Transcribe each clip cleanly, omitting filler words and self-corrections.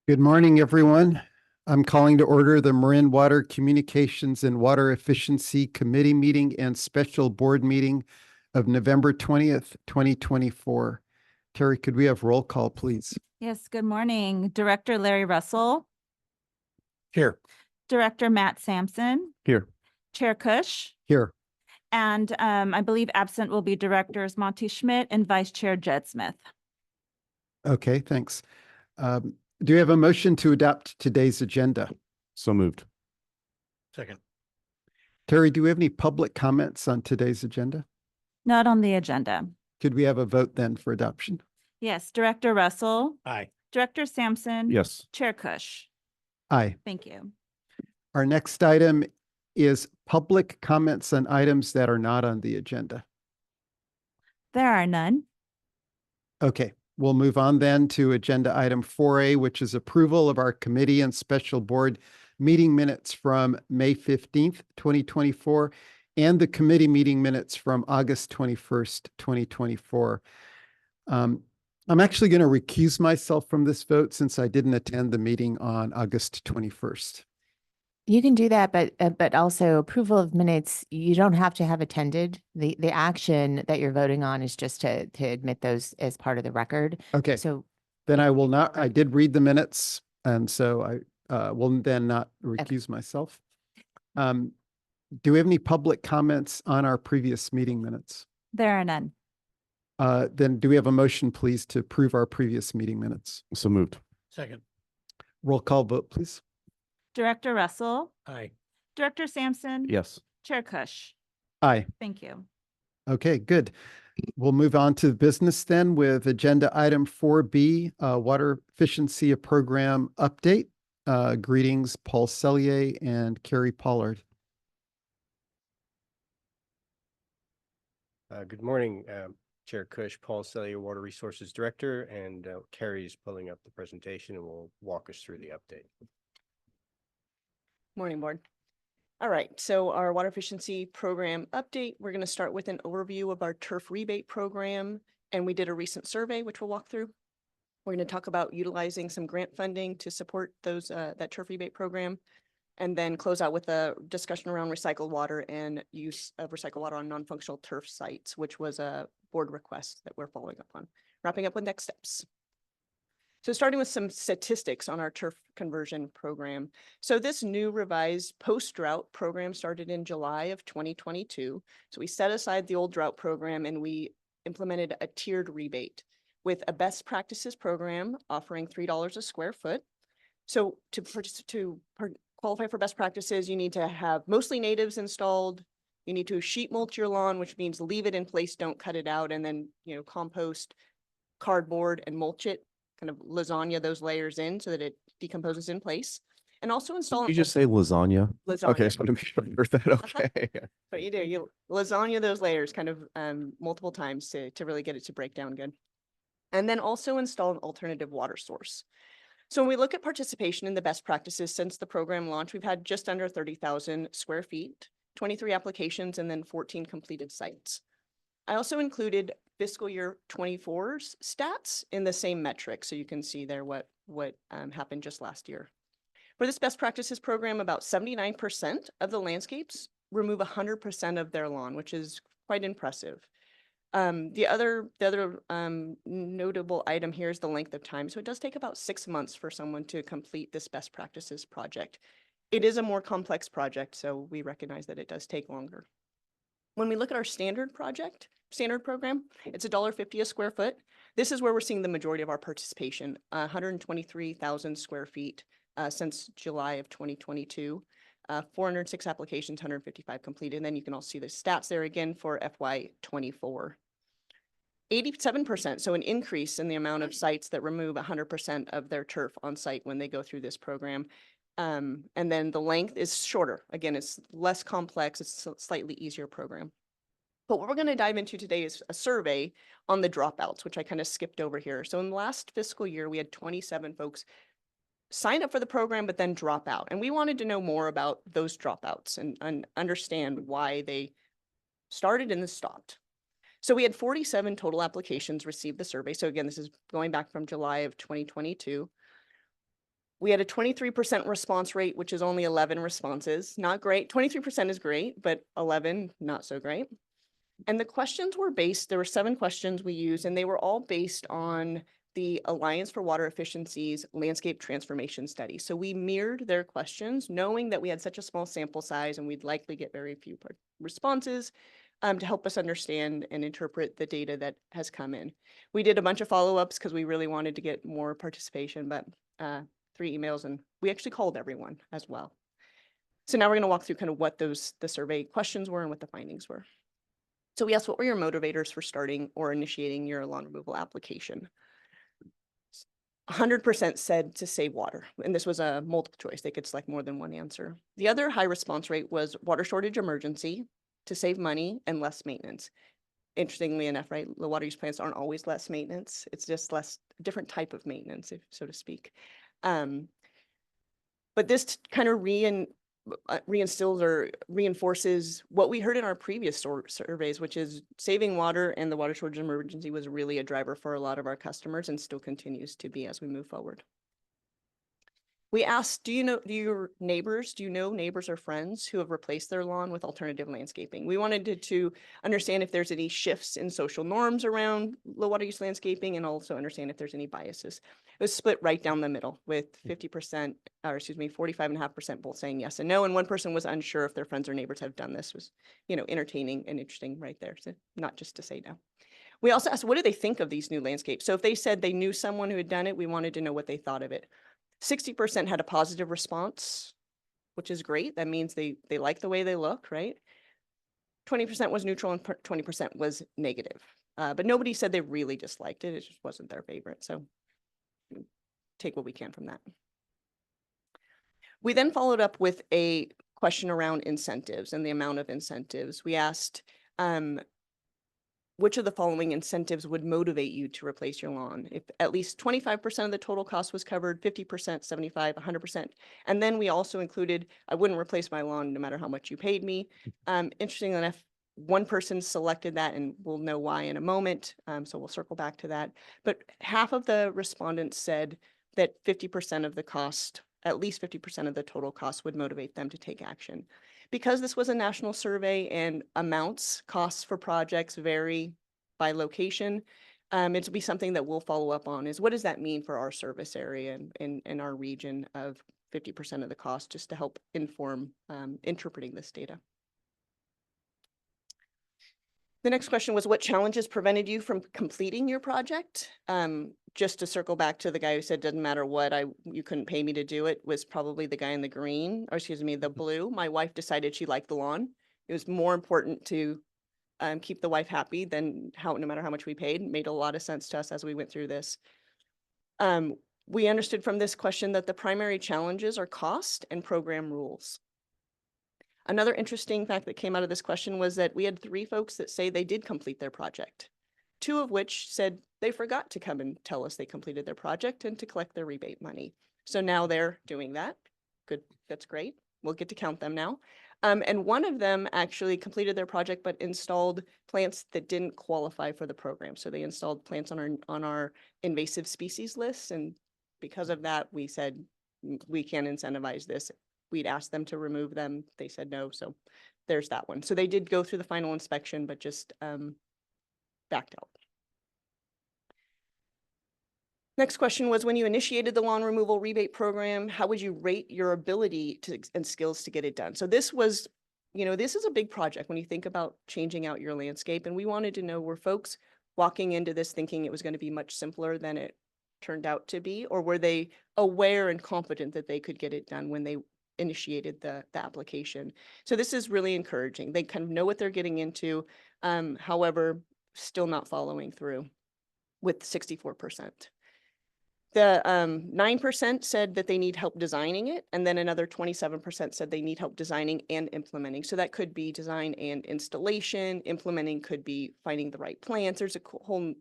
Good morning, everyone. I'm calling to order the Marin Water Communications and Water Efficiency Committee meeting and special board meeting of November 20th, 2024. Terry, could we have roll call, please? Yes, good morning. Director Larry Russell, Here. Director Matt Sampson, Here. Chair Cush, Here. and I believe absent will be Directors Monty Schmidt and Vice Chair Jed Smith. Okay, thanks. Do we have a motion to adopt today's agenda? So moved. Second. Terry, do we have any public comments on today's agenda? Not on the agenda. Could we have a vote then for adoption? Yes, Director Russell, Aye. Director Sampson. Yes. Chair Cush. Aye. Thank you. Our next item is public comments on items that are not on the agenda. There are none. Okay, we'll move on then to agenda item 4A, which is approval of our committee and special board meeting minutes from May 15th, 2024, and the committee meeting minutes from August 21st, 2024. I'm actually going to recuse myself from this vote since I didn't attend the meeting on August 21st. You can do that, but also approval of minutes, you don't have to have attended. The action that you're voting on is just to admit those as part of the record. Okay, So then I will not, I did read the minutes, and so I will then not recuse myself. Do we have any public comments on our previous meeting minutes? There are none. Then do we have a motion, please, to approve our previous meeting minutes? So moved. Second. Roll call vote, please. Director Russell, Aye. Director Sampson. Yes. Chair Cush. Aye. Thank you. Okay, good. We'll move on to business then with agenda item 4B, Water Efficiency Program Update. Greetings, Paul Sellier and Carrie Pollard. Good morning, Chair Cush, Paul Sellier, Water Resources Director, and Carrie's pulling up the presentation and will walk us through the update. Morning, board. All right, so our water efficiency program update, we're going to start with an overview of our turf rebate program, and we did a recent survey, which we'll walk through. We're going to talk about utilizing some grant funding to support those that turf rebate program, and then close out with a discussion around recycled water and use of recycled water on non-functional turf sites, which was a board request that we're following up on. Wrapping up with next steps. So starting with some statistics on our turf conversion program. So this new revised post-drought program started in July of 2022. So we set aside the old drought program and we implemented a tiered rebate with a best practices program offering $3 a square foot. So to qualify for best practices, you need to have mostly natives installed. You need to sheet mulch your lawn, which means leave it in place, don't cut it out, and then, compost, cardboard, and mulch it. Kind of lasagna those layers in so that it decomposes in place, and also install. Did you just say lasagna? Lasagna. Okay, I just want to make sure I heard that. Okay. But you do, you lasagna those layers kind of multiple times to really get it to break down good. And then also install an alternative water source. So when we look at participation in the best practices since the program launch, we've had just under 30,000 square feet, 23 applications, and then 14 completed sites. I also included fiscal year 24's stats in the same metric. So you can see there what happened just last year. For this best practices program, about 79% of the landscapes remove 100% of their lawn, which is quite impressive. The other notable item here is the length of time. So it does take about 6 months for someone to complete this best practices project. It is a more complex project, so we recognize that it does take longer. When we look at our standard program, it's $1.50 a square foot. This is where we're seeing the majority of our participation, 123,000 square feet since July of 2022, 406 applications, 155 completed. And then you can also see the stats there again for FY24. 87%, so an increase in the amount of sites that remove 100% of their turf on site when they go through this program. And then the length is shorter. Again, it's less complex. It's a slightly easier program. But what we're going to dive into today is a survey on the dropouts, which I kind of skipped over here. So in the last fiscal year, we had 27 folks sign up for the program, but then drop out. And we wanted to know more about those dropouts and understand why they started and then stopped. So we had 47 total applications receive the survey. So again, this is going back from July of 2022. We had a 23% response rate, which is only 11 responses. Not great. 23% is great, but 11, not so great. And the questions were based, there were 7 questions we used, and they were all based on the Alliance for Water Efficiency's landscape transformation study. So we mirrored their questions, knowing that we had such a small sample size and we'd likely get very few responses to help us understand and interpret the data that has come in. We did a bunch of follow-ups because we really wanted to get more participation, but 3 emails, and we actually called everyone as well. So now we're going to walk through kind of what the survey questions were and what the findings were. So we asked, what were your motivators for starting or initiating your lawn removal application? 100% said to save water, and this was a multiple choice. They could select more than one answer. The other high response rate was water shortage emergency, to save money, and less maintenance. Interestingly enough, right, the water use plants aren't always less maintenance. It's just different type of maintenance, so to speak. But this kind of reinstills or reinforces what we heard in our previous surveys, which is saving water and the water shortage emergency was really a driver for a lot of our customers and still continues to be as we move forward. We asked, do you know neighbors or friends who have replaced their lawn with alternative landscaping? We wanted to understand if there's any shifts in social norms around low water use landscaping and also understand if there's any biases. It was split right down the middle with 50%, or excuse me, 45.5% both saying yes and no. And one person was unsure if their friends or neighbors have done this. Was, entertaining and interesting right there. So not just to say no. We also asked, what do they think of these new landscapes? So if they said they knew someone who had done it, we wanted to know what they thought of it. 60% had a positive response, which is great. That means they like the way they look, right? 20% was neutral and 20% was negative. But nobody said they really disliked it. It just wasn't their favorite. So take what we can from that. We then followed up with a question around incentives and the amount of incentives. We asked, which of the following incentives would motivate you to replace your lawn? If at least 25% of the total cost was covered, 50%, 75%, 100%. And then we also included, I wouldn't replace my lawn no matter how much you paid me. Interestingly enough, one person selected that, and we'll know why in a moment. So we'll circle back to that. But half of the respondents said that 50% of the cost, at least 50% of the total cost would motivate them to take action. Because this was a national survey and costs for projects vary by location, it'll be something that we'll follow up on is what does that mean for our service area and in our region of 50% of the cost, just to help inform interpreting this data. The next question was, what challenges prevented you from completing your project? Just to circle back to the guy who said, doesn't matter what, you couldn't pay me to do it, was probably the guy in the green, or excuse me, the blue. My wife decided she liked the lawn. It was more important to keep the wife happy than no matter how much we paid. It made a lot of sense to us as we went through this. We understood from this question that the primary challenges are cost and program rules. Another interesting fact that came out of this question was that we had 3 folks that say they did complete their project, 2 of which said they forgot to come and tell us they completed their project and to collect their rebate money. So now they're doing that. Good, that's great. We'll get to count them now. And one of them actually completed their project, but installed plants that didn't qualify for the program. So they installed plants on our invasive species list. And because of that, we said, we can't incentivize this. We'd asked them to remove them. They said no. So there's that one. So they did go through the final inspection, but just backed out. Next question was, when you initiated the lawn removal rebate program, how would you rate your ability and skills to get it done? So this was, this is a big project when you think about changing out your landscape. And we wanted to know, were folks walking into this thinking it was going to be much simpler than it turned out to be? Or were they aware and confident that they could get it done when they initiated the application? So this is really encouraging. They kind of know what they're getting into, however, still not following through with 64%. The 9% said that they need help designing it, and then another 27% said they need help designing and implementing. So that could be design and installation. Implementing could be finding the right plants. There's a whole,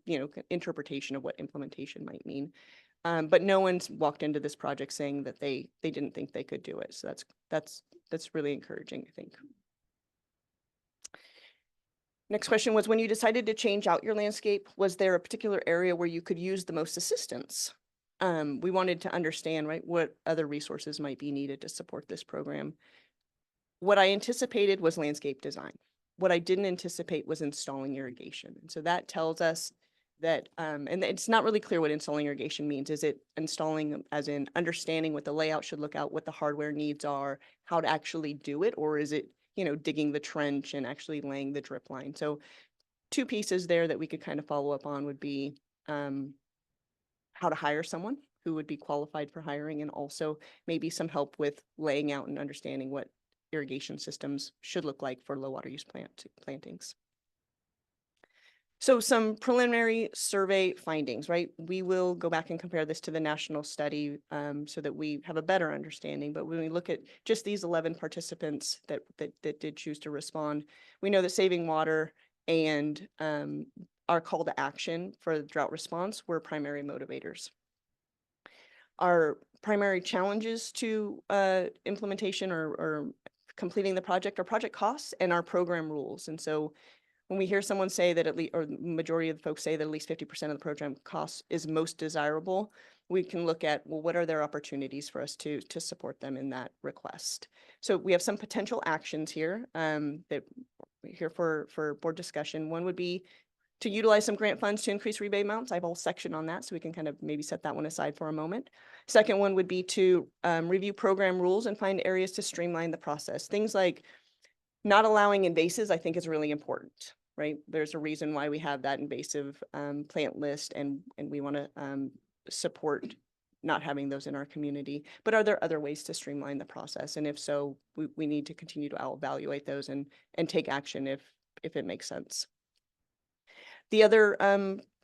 interpretation of what implementation might mean. But no one's walked into this project saying that they didn't think they could do it. So that's really encouraging, I think. Next question was, when you decided to change out your landscape, was there a particular area where you could use the most assistance? we wanted to understand, right, what other resources might be needed to support this program. What I anticipated was landscape design. What I didn't anticipate was installing irrigation. And so that tells us that, and it's not really clear what installing irrigation means. Is it installing as in understanding what the layout should look out, what the hardware needs are, how to actually do it? Or is it, you know, digging the trench and actually laying the drip line? So two pieces there that we could kind of follow up on would be how to hire someone who would be qualified for hiring, and also maybe some help with laying out and understanding what irrigation systems should look like for low water use plantings. So some preliminary survey findings, right? We will go back and compare this to the national study so that we have a better understanding. But when we look at just these 11 participants that did choose to respond, we know that saving water and our call to action for the drought response were primary motivators. Our primary challenges to implementation or completing the project are project costs and our program rules. And so when we hear someone say that or the majority of the folks say that at least 50% of the program cost is most desirable, we can look at, well, what are their opportunities for us to support them in that request? So we have some potential actions here that we're here for board discussion. One would be to utilize some grant funds to increase rebate amounts. I have a whole section on that, so we can kind of maybe set that one aside for a moment. Second one would be to review program rules and find areas to streamline the process. Things like not allowing invasives, I think, is really important, right? There's a reason why we have that invasive plant list, and we want to support not having those in our community. But are there other ways to streamline the process? And if so, we need to continue to evaluate those and take action if it makes sense. The other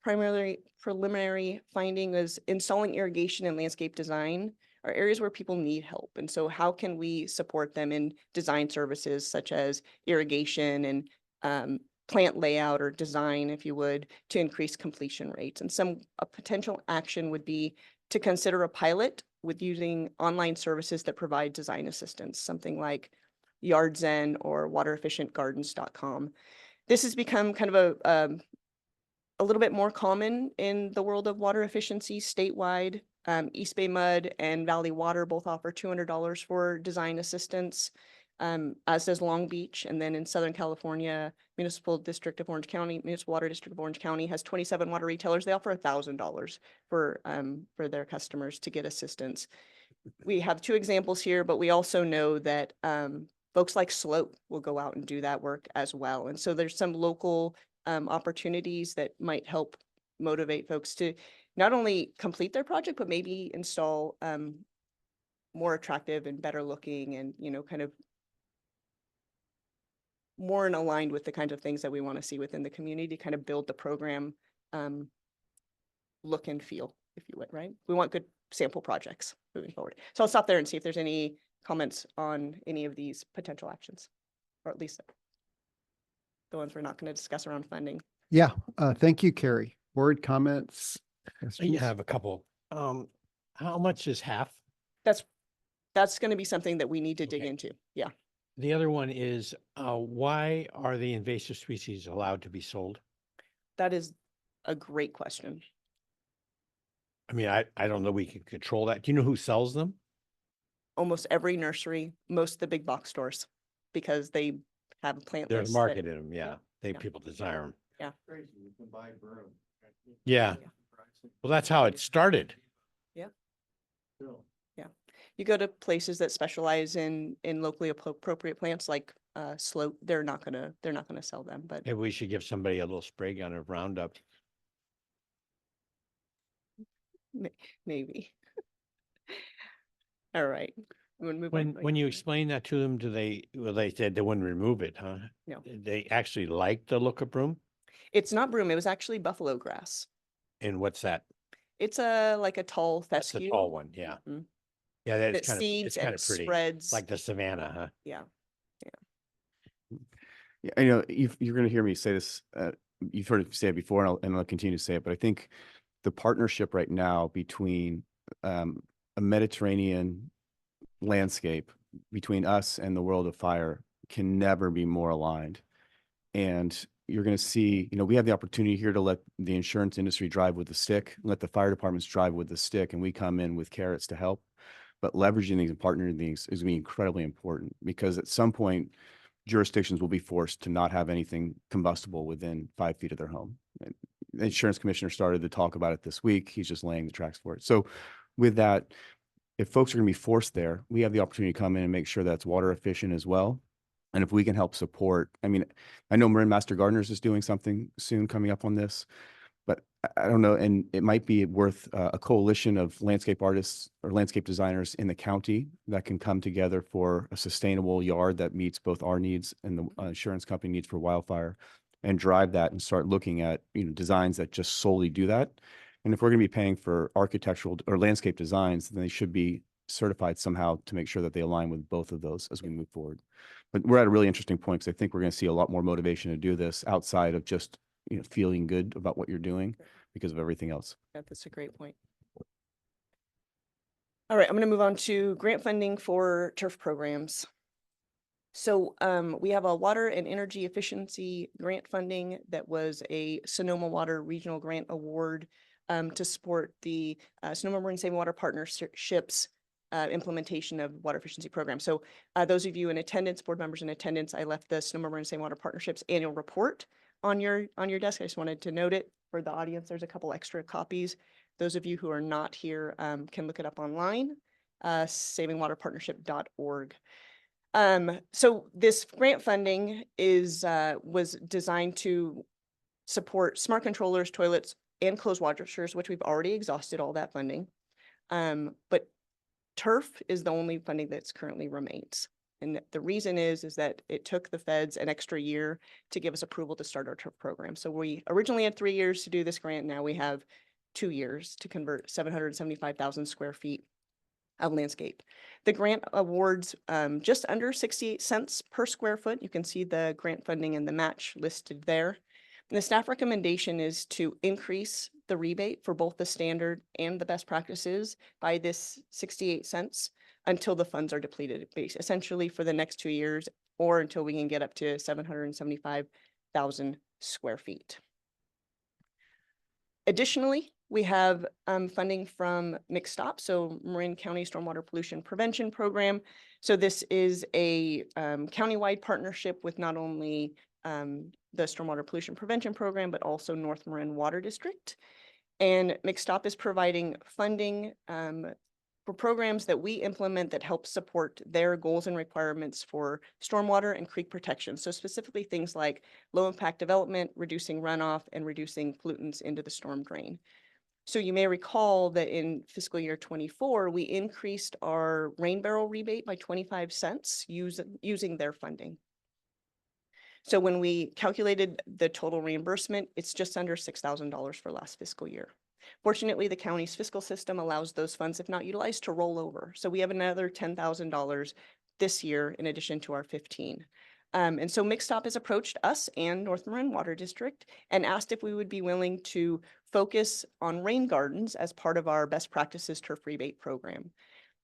preliminary finding is installing irrigation and landscape design are areas where people need help. And so how can we support them in design services such as irrigation and plant layout or design, if you would, to increase completion rates? And a potential action would be to consider a pilot with using online services that provide design assistance, something like YardZen or waterefficientgardens.com. This has become kind of a little bit more common in the world of water efficiency statewide. East Bay Mud and Valley Water both offer $200 for design assistance, as does Long Beach. And then in Southern California, Municipal District of Orange County, Municipal Water District of Orange County has 27 water retailers. They offer $1,000 for their customers to get assistance. We have two examples here, but we also know that folks like Slope will go out and do that work as well. And so there's some local opportunities that might help motivate folks to not only complete their project, but maybe install more attractive and better looking and, you know, kind of more in aligned with the kinds of things that we want to see within the community to kind of build the program look and feel, if you would, right? We want good sample projects moving forward. So I'll stop there and see if there's any comments on any of these potential actions, or at least the ones we're not going to discuss around funding. Yeah, thank you, Carrie. Board comments? I questions? have a couple. How much is half? That's going to be something that we need to dig Okay. into. Yeah. The other one is, why are the invasive species allowed to be sold? That is a great question. I mean, I don't know we can control that. Do you know who sells them? Almost every nursery, most of the big box stores, because they have a plant There's list. a market in them, yeah. They, Yeah. people desire them. Yeah. Yeah. Well, that's how it started. You go to places that specialize in locally appropriate plants like Slope, they're not gonna sell them, but Maybe we should give somebody a little spray gun of Roundup. maybe. All right. I'm gonna move on. When you explain that to them, well, they said they wouldn't remove it, huh? No. They actually like the look of broom? It's not broom, it was actually buffalo grass. And what's that? It's like a tall That's the fescue. tall one, yeah. Mhm. Yeah, That that's kind of, seeds it's kind and of pretty, spreads. like the Savannah, huh? Yeah. Yeah, I know you're going to hear me say this. You've heard me say it before, and I'll continue to say it. But I think the partnership right now between a Mediterranean landscape, between us and the world of fire, can never be more aligned. And you're going to see, we have the opportunity here to let the insurance industry drive with the stick, let the fire departments drive with the stick, and we come in with carrots to help. But leveraging these and partnering these is going to be incredibly important, because at some point, jurisdictions will be forced to not have anything combustible within 5 feet of their home. And the insurance commissioner started to talk about it this week. He's just laying the tracks for it. So with that, if folks are going to be forced there, we have the opportunity to come in and make sure that's water efficient as well. And if we can help support, I mean, I know Marin Master Gardeners is doing something soon coming up on this, but I don't know. And it might be worth a coalition of landscape artists or landscape designers in the county that can come together for a sustainable yard that meets both our needs and the insurance company needs for wildfire, and drive that and start looking at, designs that just solely do that. And if we're going to be paying for architectural or landscape designs, then they should be certified somehow to make sure that they align with both of those as we move forward. But we're at a really interesting point, because I think we're going to see a lot more motivation to do this outside of just, feeling good about what you're doing because of everything else. Yeah, that's a great point. All right, I'm going to move on to grant funding for turf programs. So we have a water and energy efficiency grant funding that was a Sonoma Water Regional Grant Award to support the Sonoma Marine Saving Water Partnerships implementation of water efficiency programs. So those of you in attendance, board members in attendance, I left the Sonoma Marine Saving Water Partnerships annual report on your desk. I just wanted to note it for the audience. There's a couple extra copies. Those of you who are not here can look it up online, savingwaterpartnership.org. So this grant funding was designed to support smart controllers, toilets, and closed washers, which we've already exhausted all that funding. But turf is the only funding that's currently remains. And the reason is that it took the feds an extra year to give us approval to start our turf program. So we originally had 3 years to do this grant. Now we have 2 years to convert 775,000 square feet of landscape. The grant awards just under 68 cents per square foot. You can see the grant funding and the match listed there. And the staff recommendation is to increase the rebate for both the standard and the best practices by this 68 cents until the funds are depleted, essentially for the next 2 years, or until we can get up to 775,000 square feet. Additionally, we have funding from McStop, so Marin County Stormwater Pollution Prevention Program. So this is a countywide partnership with not only the Stormwater Pollution Prevention Program, but also North Marin Water District. And McStop is providing funding for programs that we implement that help support their goals and requirements for stormwater and creek protection. So specifically things like low impact development, reducing runoff, and reducing pollutants into the storm drain. So you may recall that in fiscal year 24, we increased our rain barrel rebate by 25 cents using their funding. So when we calculated the total reimbursement, it's just under $6,000 for last fiscal year. Fortunately, the county's fiscal system allows those funds, if not utilized, to roll over. So we have another $10,000 this year in addition to our 15. And so McStop has approached us and North Marin Water District and asked if we would be willing to focus on rain gardens as part of our best practices turf rebate program.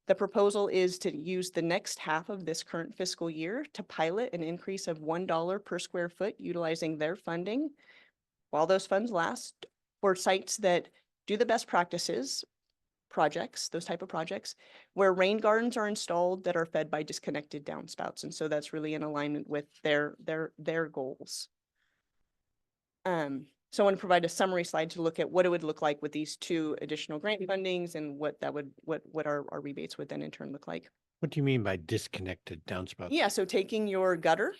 The proposal is to use the next half of this current fiscal year to pilot an increase of $1 per square foot utilizing their funding while those funds last for sites that do the best practices projects, those type of projects, where rain gardens are installed that are fed by disconnected downspouts. And so that's really in alignment with their goals. So I want to provide a summary slide to look at what it would look like with these 2 additional grant fundings and what our rebates would then in turn look like. What do you mean by disconnected downspouts? Yeah, so taking your gutter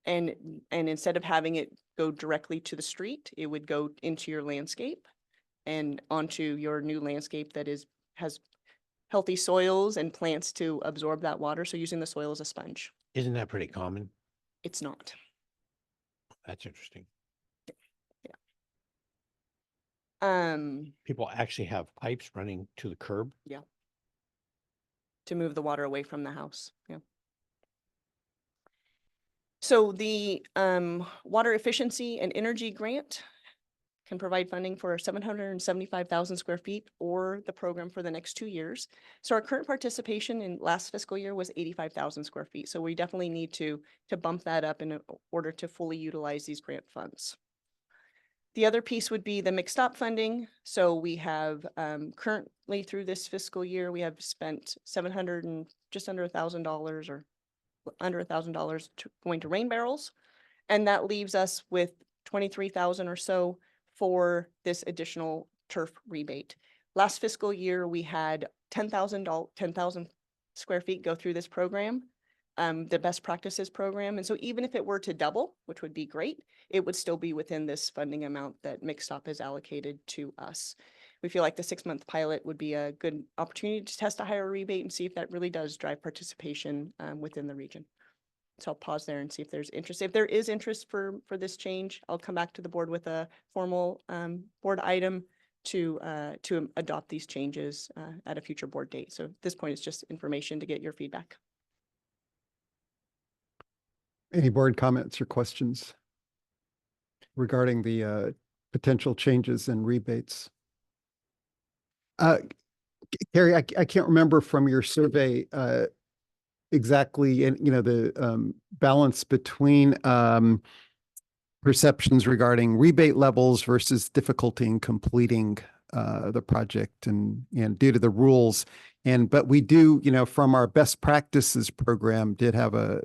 and instead of having it go directly to the street, it would go into your landscape and onto your new landscape that has healthy soils and plants to absorb that water. So using the soil as a sponge. Isn't that pretty common? It's not. That's interesting. People People actually have pipes running to the curb. to move the water away from the house. Yeah. So the water efficiency and energy grant can provide funding for 775,000 square feet or the program for the next 2 years. So our current participation in last fiscal year was 85,000 square feet. So we definitely need to bump that up in order to fully utilize these grant funds. The other piece would be the mixed stop funding. So we have currently through this fiscal year, we have spent just under $1,000 or under $1,000 going to rain barrels. And that leaves us with 23,000 or so for this additional turf rebate. Last fiscal year, we had 10,000 square feet go through this program, the best practices program. And so even if it were to double, which would be great, it would still be within this funding amount that Mixed Stop has allocated to us. We feel like the 6-month pilot would be a good opportunity to test a higher rebate and see if that really does drive participation within the region. So I'll pause there and see if there's interest. If there is interest for this change, I'll come back to the board with a formal board item to adopt these changes at a future board date. So at this point, it's just information to get your feedback. Any board comments or questions regarding the potential changes in rebates? Carrie, I can't remember from your survey exactly, and the balance between perceptions regarding rebate levels versus difficulty in completing the project and due to the rules. But we do, from our best practices program, did have a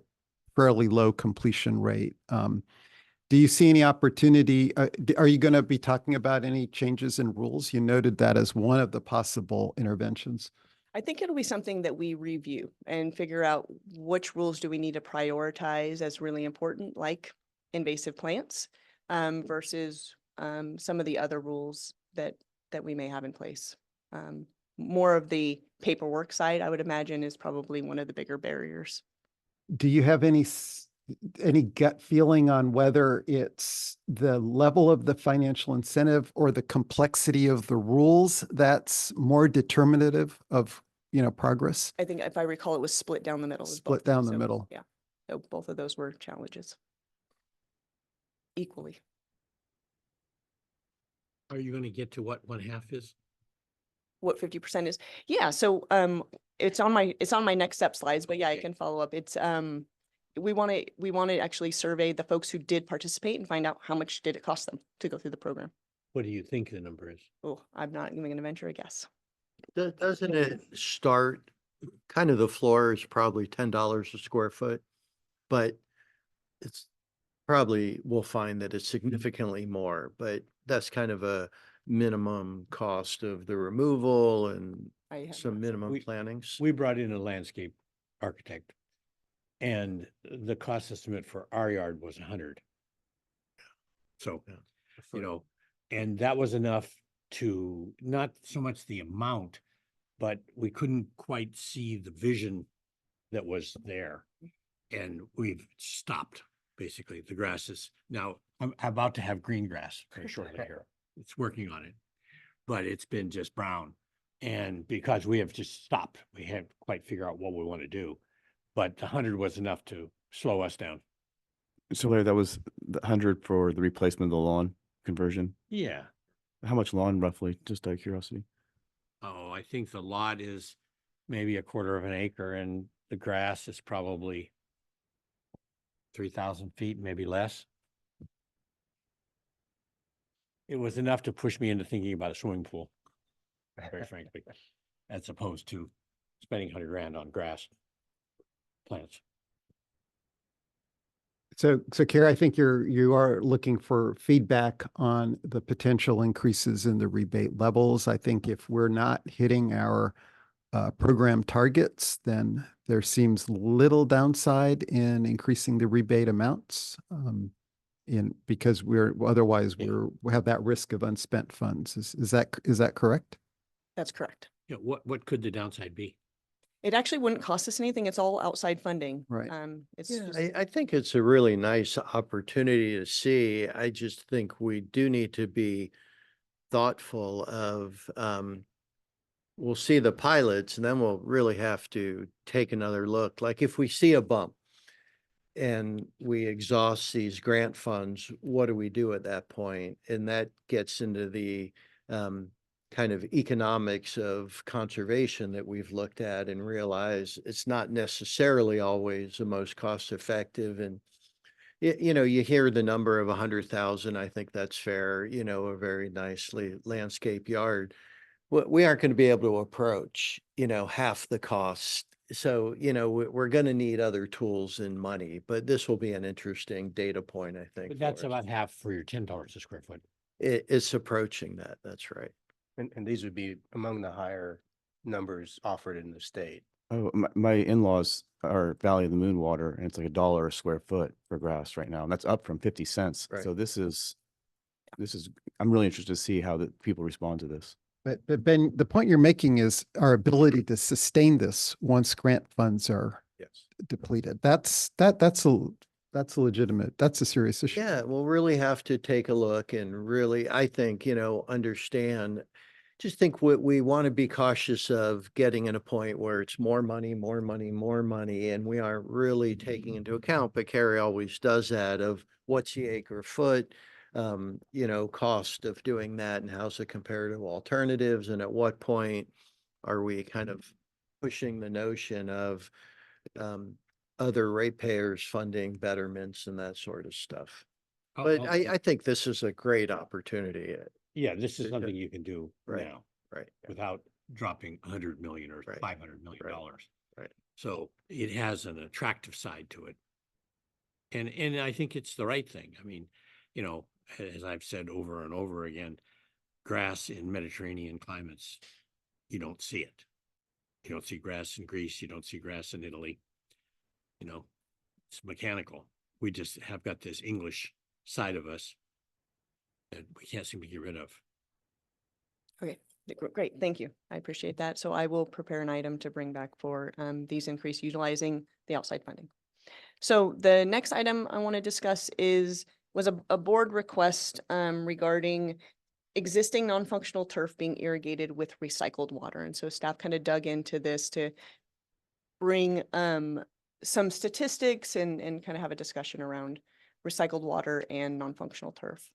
fairly low completion rate. Do you see any opportunity? Are you going to be talking about any changes in rules? You noted that as one of the possible interventions. I think it'll be something that we review and figure out which rules do we need to prioritize as really important, like invasive plants, versus some of the other rules that we may have in place. More of the paperwork side, I would imagine, is probably one of the bigger barriers. Do you have any gut feeling on whether it's the level of the financial incentive or the complexity of the rules that's more determinative of, progress? I think if I recall, it was split down the middle. Split down the middle. Yeah. So both of those were challenges equally. Are you going to get to what 1/2 is? What 50% is? Yeah. So it's on my next step slides, but yeah, I can follow up. It's we want to actually survey the folks who did participate and find out how much did it cost them to go through the program. What do you think the number is? Oh, I'm not even going to venture a guess. Doesn't it start, kind of the floor is probably $10 a square foot, but it's probably, we'll find that it's significantly more, but that's kind of a minimum cost of the removal and I have some not seen- minimum We- plannings. We brought in a landscape architect and the cost estimate for our yard was 100. So, Yeah. And that was enough to, not so much the amount, but we couldn't quite see the vision that was there. And we've stopped, basically. The grass is, now I'm about to have green grass very shortly here. It's working on it, but it's been just brown. And because we have just stopped, we haven't quite figured out what we want to do. But the 100 was enough to slow us down. So Larry, that was the 100 for the replacement of the lawn conversion. Yeah. How much lawn roughly, just out of curiosity? Oh, I think the lot is maybe 1/4 of an acre and the grass is probably 3,000 feet, maybe less. It was enough to push me into thinking about a swimming pool, very frankly, as opposed to spending 100 grand on grass plants. So Carrie, I think you are looking for feedback on the potential increases in the rebate levels. I think if we're not hitting our program targets, then there seems little downside in increasing the rebate amounts. Because otherwise we have that risk of unspent funds. Is that correct? That's correct. Yeah, what could the downside be? It actually wouldn't cost us anything. It's all outside funding. Right. It's Yeah, just, I think it's a really nice opportunity to see. I just think we do need to be thoughtful of, we'll see the pilots and then we'll really have to take another look. Like if we see a bump, and we exhaust these grant funds, what do we do at that point? And that gets into the kind of economics of conservation that we've looked at and realize it's not necessarily always the most cost effective. And you know, you hear the number of 100,000. I think that's fair. You know, a very nicely landscaped yard. We aren't going to be able to approach, you know, half the cost. So, you know, we're going to need other tools and money, but this will be an interesting data point, I think. But that's for us. about half for your $10 a square foot. It's approaching that. That's right. And these would be among the higher numbers offered in the state. Oh, my in-laws are Valley of the Moon water, and it's like $1 a square foot for grass right now, and that's up from 50 cents. Right. So this is, I'm really interested to see how the people respond to this. But Ben, the point you're making is our ability to sustain this once grant funds are Yes. depleted. That's a legitimate, that's a serious issue. Yeah, we'll really have to take a look and really, I think, you know, understand. Just think what we want to be cautious of getting at a point where it's more money, more money, more money, and we aren't really taking into account, but Carrie always does that of what's the acre foot, you know, cost of doing that and how's the comparative alternatives, and at what point are we kind of pushing the notion of other ratepayers funding betterments and that sort of stuff. But I think this is a great opportunity. Yeah, this is to- something you can do Right. now Right. without dropping 100 million or Right. $500 million. Right. So it has an attractive side to it. And I think it's the right thing. I mean, you know, as I've said over and over again, grass in Mediterranean climates, you don't see it. You don't see grass in Greece, you don't see grass in Italy. You know, it's mechanical. We just have got this English side of us that we can't seem to get rid of. Okay, great, thank you. I appreciate that. So I will prepare an item to bring back for these increase utilizing the outside funding. So the next item I want to discuss was a board request regarding existing non-functional turf being irrigated with recycled water. And so staff kind of dug into this to bring some statistics and kind of have a discussion around recycled water and non-functional turf.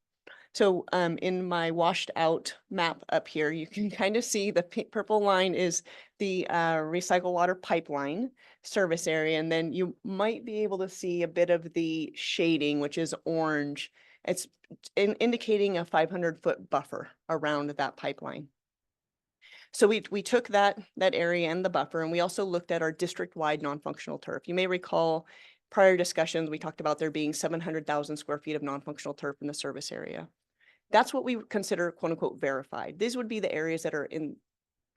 So in my washed out map up here, you can kind of see the purple line is the recycled water pipeline service area. And then you might be able to see a bit of the shading, which is orange. It's indicating a 500-foot buffer around that pipeline. So we took that area and the buffer, and we also looked at our district-wide non-functional turf. You may recall prior discussions, we talked about there being 700,000 square feet of non-functional turf in the service area. That's what we consider quote unquote verified. These would be the areas that are in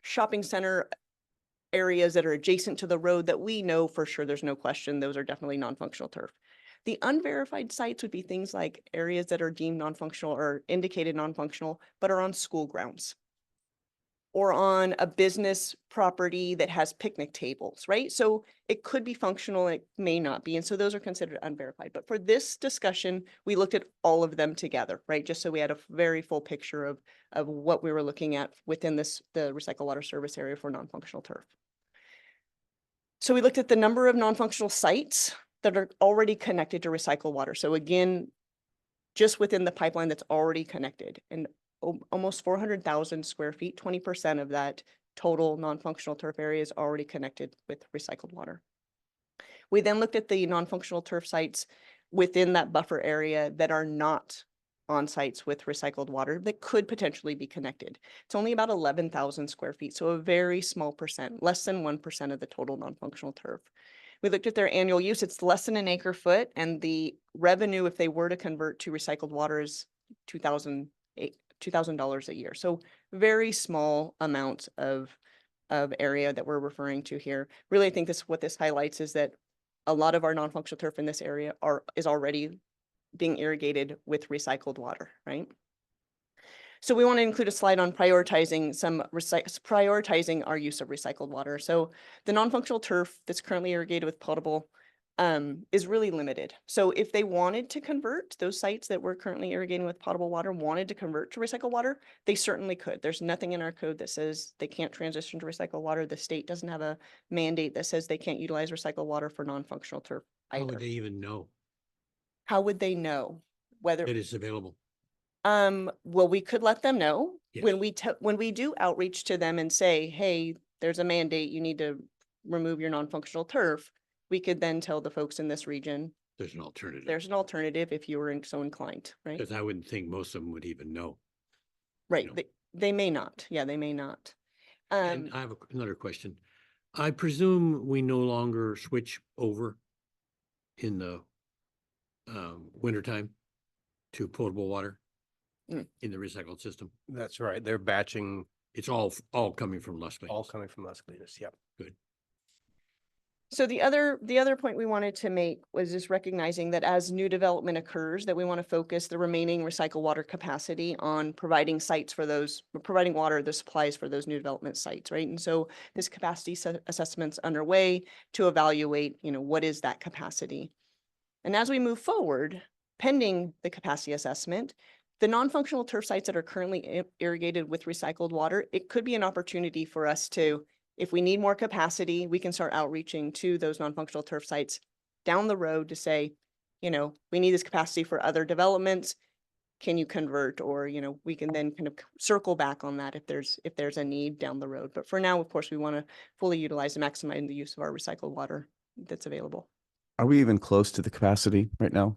shopping center areas that are adjacent to the road that we know for sure, there's no question, those are definitely non-functional turf. The unverified sites would be things like areas that are deemed non-functional or indicated non-functional, but are on school grounds or on a business property that has picnic tables, right? So it could be functional, it may not be. And so those are considered unverified. But for this discussion, we looked at all of them together, right? Just so we had a very full picture of what we were looking at within the recycled water service area for non-functional turf. So we looked at the number of non-functional sites that are already connected to recycled water. So again, just within the pipeline that's already connected, and almost 400,000 square feet, 20% of that total non-functional turf area is already connected with recycled water. We then looked at the non-functional turf sites within that buffer area that are not on sites with recycled water that could potentially be connected. It's only about 11,000 square feet, so a very small percent, less than 1% of the total non-functional turf. We looked at their annual use. It's less than an acre foot, and the revenue, if they were to convert to recycled water, is $2,000 a year. So very small amount of area that we're referring to here. Really, I think what this highlights is that a lot of our non-functional turf in this area is already being irrigated with recycled water, right? So we want to include a slide on prioritizing our use of recycled water. So the non-functional turf that's currently irrigated with potable is really limited. So if they wanted to convert, those sites that we're currently irrigating with potable water wanted to convert to recycled water, they certainly could. There's nothing in our code that says they can't transition to recycled water. The state doesn't have a mandate that says they can't utilize recycled water for non-functional turf How would either. they even know How would they know whether? that it's available? Well, we could let them know when Yes. when we do outreach to them and say, hey, there's a mandate, you need to remove your non-functional turf. We could then tell the folks in this region, There's an alternative. there's an alternative if you were so inclined, right? Because I wouldn't think most of them would even know. Right, know. they may not, yeah, they may not. And I have another question. I presume we no longer switch over in the wintertime to potable water Mm. in the recycled system. That's right. They're batching, It's all coming from Las Vegas. all coming from Las Colinas. Yep. Good. So the other point we wanted to make was just recognizing that as new development occurs, that we want to focus the remaining recycled water capacity on providing sites for those, providing water, the supplies for those new development sites, right? And so this capacity assessment's underway to evaluate, what is that capacity? And as we move forward, pending the capacity assessment, the non-functional turf sites that are currently irrigated with recycled water, it could be an opportunity for us to, if we need more capacity, we can start outreaching to those non-functional turf sites down the road to say, we need this capacity for other developments. Can you convert? Or, we can then kind of circle back on that if there's a need down the road. But for now, of course, we want to fully utilize and maximize the use of our recycled water that's available. Are we even close to the capacity right now?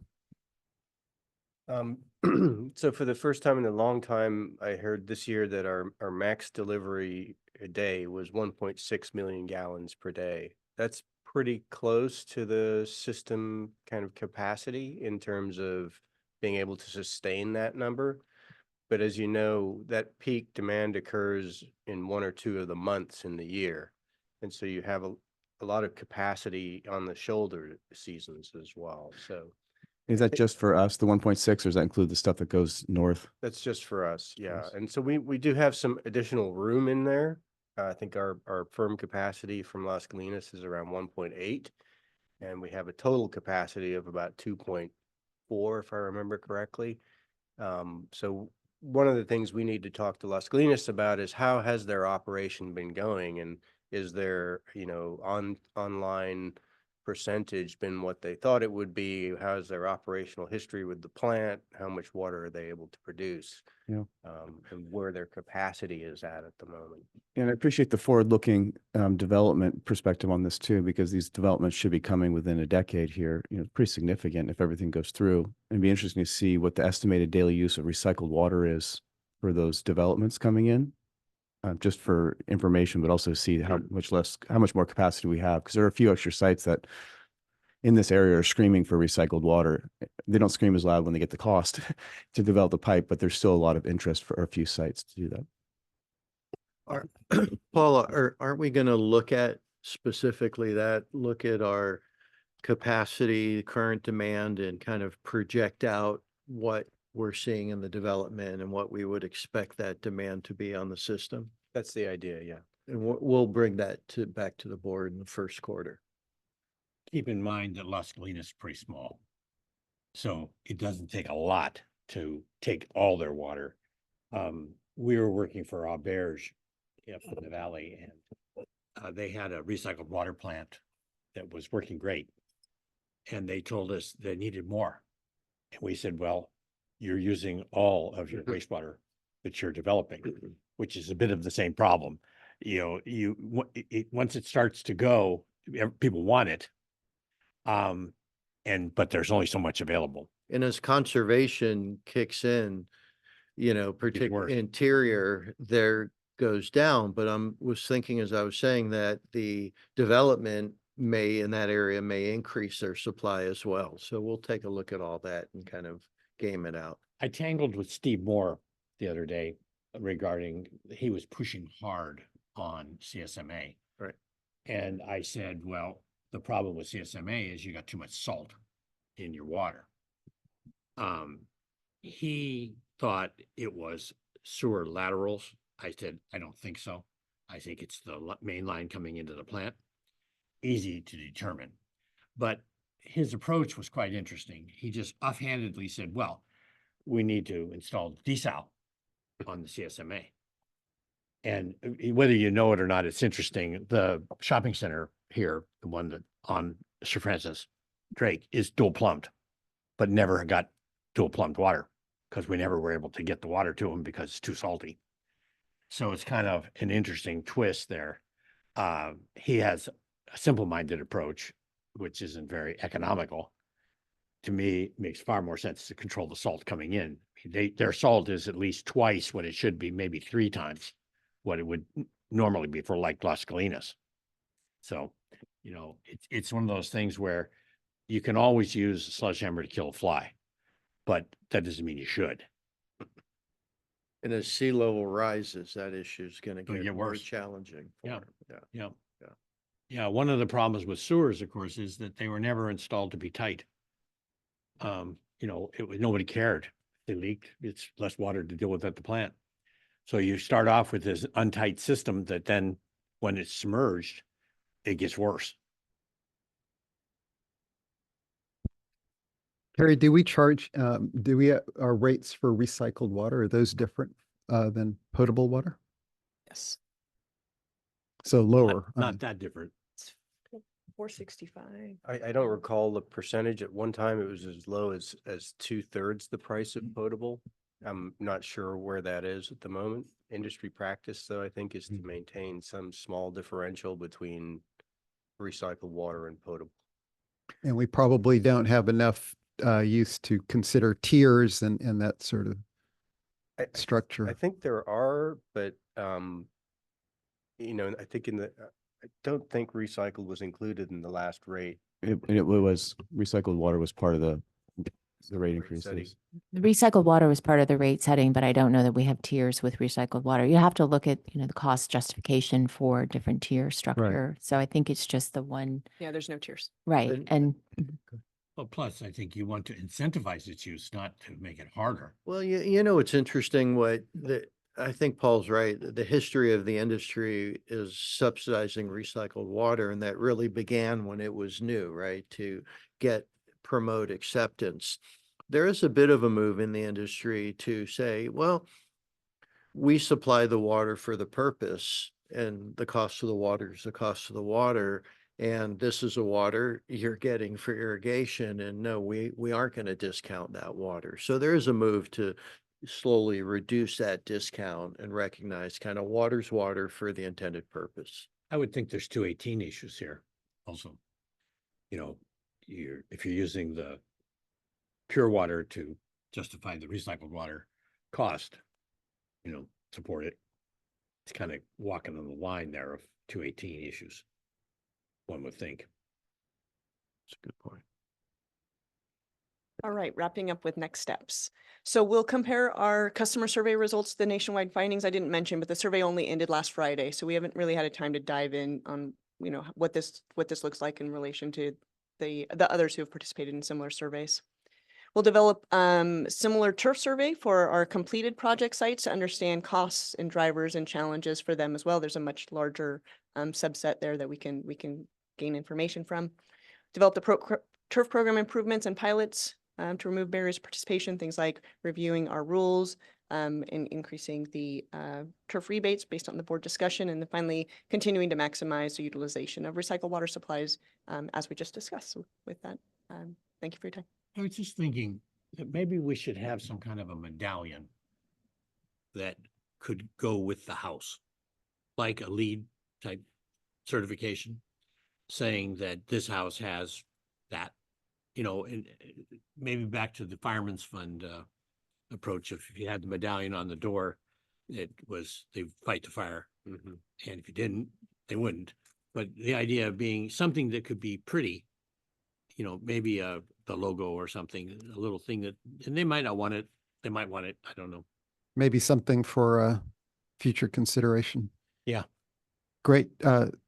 So for the first time in a long time, I heard this year that our max delivery a day was 1.6 million gallons per day. That's pretty close to the system kind of capacity in terms of being able to sustain that number. But as you know, that peak demand occurs in one or two of the months in the year. And so you have a lot of capacity on the shoulder seasons as well. So Is that just for us, the 1.6, or does that include the stuff that goes north? that's just for us, yeah. Yes. And so we do have some additional room in there. I think our firm capacity from Las Colinas is around 1.8, and we have a total capacity of about 2.4, if I remember correctly. So one of the things we need to talk to Las Colinas about is how has their operation been going, and is their online percentage been what they thought it would be? How's their operational history with the plant? How much water are they able to produce? Yeah. And where their capacity is at the moment. And I appreciate the forward-looking development perspective on this too, because these developments should be coming within a decade here. Pretty significant if everything goes through. It'd be interesting to see what the estimated daily use of recycled water is for those developments coming in, just for information, but also see how much more capacity we have, because there are a few extra sites that in this area are screaming for recycled water. They don't scream as loud when they get the cost to develop the pipe, but there's still a lot of interest for a few sites to do that. Paula, aren't we going to look at specifically look at our capacity, current demand, and kind of project out what we're seeing in the development and what we would expect that demand to be on the system? That's the idea, yeah. And we'll bring that back to the board in the first quarter. Keep in mind that Las Colinas is pretty small. So it doesn't take a lot to take all their water. We were working for Auberge up in the valley, and they had a recycled water plant that was working great. And they told us they needed more. And we said, well, you're using all of your wastewater that you're developing, which is a bit of the same problem. Once it starts to go, people want it. But there's only so much available. And as conservation kicks in, particularly interior, there goes down. But was thinking, as I was saying, that the development in that area may increase their supply as well. So we'll take a look at all that and kind of game it out. I tangled with Steve Moore the other day regarding, he was pushing hard on CSMA. Right. And I said, well, the problem with CSMA is you got too much salt in your water. He thought it was sewer laterals. I said, I don't think so. I think it's the main line coming into the plant. Easy to determine. But his approach was quite interesting. He just offhandedly said, well, we need to install desal on the CSMA. And whether you know it or not, it's interesting. The shopping center here, the one that on Sir Francis, Drake is dual plumbed, but never got dual plumbed water because we never were able to get the water to him because it's too salty. So it's kind of an interesting twist there. He has a simple-minded approach, which isn't very economical. To me, it makes far more sense to control the salt coming in. Their salt is at least twice what it should be, maybe 3 times what it would normally be for like Las Colinas. So, it's one of those things where you can always use a sledgehammer to kill a fly, but that doesn't mean you should. And as sea level rises, that issue is gonna Gonna get get more worse. challenging. for Yeah. 'em. Yeah. Yeah. Yeah. Yeah, one of the problems with sewers, of course, is that they were never installed to be tight. Nobody cared. They leaked, it's less water to deal with at the plant. So you start off with this untight system that then when it's submerged, it gets worse. Carrie, do we charge, our rates for recycled water, are those different than potable water? Yes. So lower? Not that different. 465. I don't recall the percentage. At one time, it was as low as 2/3 the price of potable. I'm not sure where that is at the moment. Industry practice, though, I think, is to maintain some small differential between recycled water and potable. And we probably don't have enough use to consider tiers and that sort of I structure. think there are, but I think I don't think recycled was included in the last rate. It was, recycled water was part of the rate Rate increases. setting. The recycled water was part of the rate setting, but I don't know that we have tiers with recycled water. You have to look at, the cost justification for different tier structure. So I think it's just the one, Yeah, there's no tiers. right? And- And Well, plus, I think you want to incentivize its use, not to make it harder. Well, it's interesting I think Paul's right. The history of the industry is subsidizing recycled water, and that really began when it was new, right? To promote acceptance. There is a bit of a move in the industry to say, well, we supply the water for the purpose, and the cost of the water is the cost of the water. And this is a water you're getting for irrigation. And no, we aren't going to discount that water. So there is a move to slowly reduce that discount and recognize kind of water's water for the intended purpose. I would think there's 218 issues here also. If you're using the pure water to justify the recycled water cost, support it. It's kind of walking on the line there of 218 issues, one would think. That's a good point. All right, wrapping up with next steps. So we'll compare our customer survey results to the nationwide findings I didn't mention, but the survey only ended last Friday. So we haven't really had a time to dive in on, what this looks like in relation to the others who have participated in similar surveys. We'll develop similar turf survey for our completed project sites to understand costs and drivers and challenges for them as well. There's a much larger subset there that we can gain information from. Develop the turf program improvements and pilots to remove barriers to participation, things like reviewing our rules and increasing the turf rebates based on the board discussion, and then finally continuing to maximize the utilization of recycled water supplies as we just discussed. So with that, thank you for your time. I was just thinking that maybe we should have some kind of a medallion that could go with the house, like a LEED type certification, saying that this house has that, and maybe back to the Fireman's Fund approach. If you had the medallion on the door, they fight the fire. Mhm. And if you didn't, they wouldn't. But the idea being something that could be pretty, maybe the logo or something, a little thing that, and they might not want it. They might want it. I don't know. Maybe something for future consideration. Yeah. Great.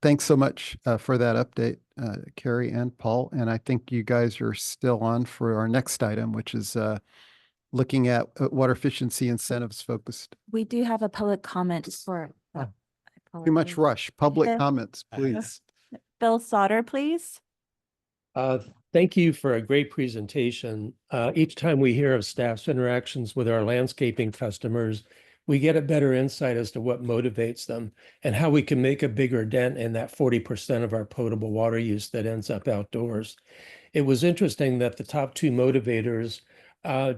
Thanks so much for that update, Carrie and Paul. And I think you guys are still on for our next item, which is looking at water efficiency incentives focused. we do have a public comment for. Oh. I Too much apologize. rush. Public Yeah. comments, please. Bill Sauter, please. Thank you for a great presentation. Each time we hear of staff's interactions with our landscaping customers, we get a better insight as to what motivates them and how we can make a bigger dent in that 40% of our potable water use that ends up outdoors. It was interesting that the top two motivators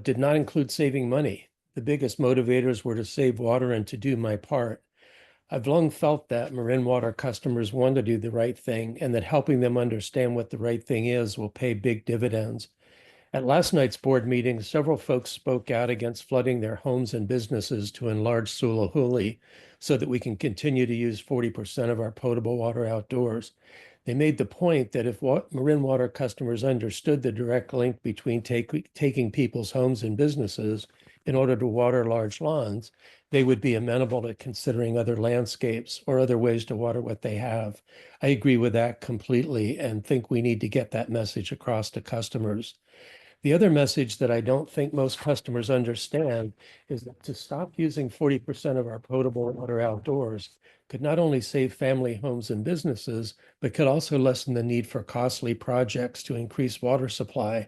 did not include saving money. The biggest motivators were to save water and to do my part. I've long felt that Marin Water customers want to do the right thing and that helping them understand what the right thing is will pay big dividends. At last night's board meeting, several folks spoke out against flooding their homes and businesses to enlarge Sulahuli so that we can continue to use 40% of our potable water outdoors. They made the point that if Marin Water customers understood the direct link between taking people's homes and businesses in order to water large lawns, they would be amenable to considering other landscapes or other ways to water what they have. I agree with that completely and think we need to get that message across to customers. The other message that I don't think most customers understand is that to stop using 40% of our potable water outdoors could not only save family homes and businesses, but could also lessen the need for costly projects to increase water supply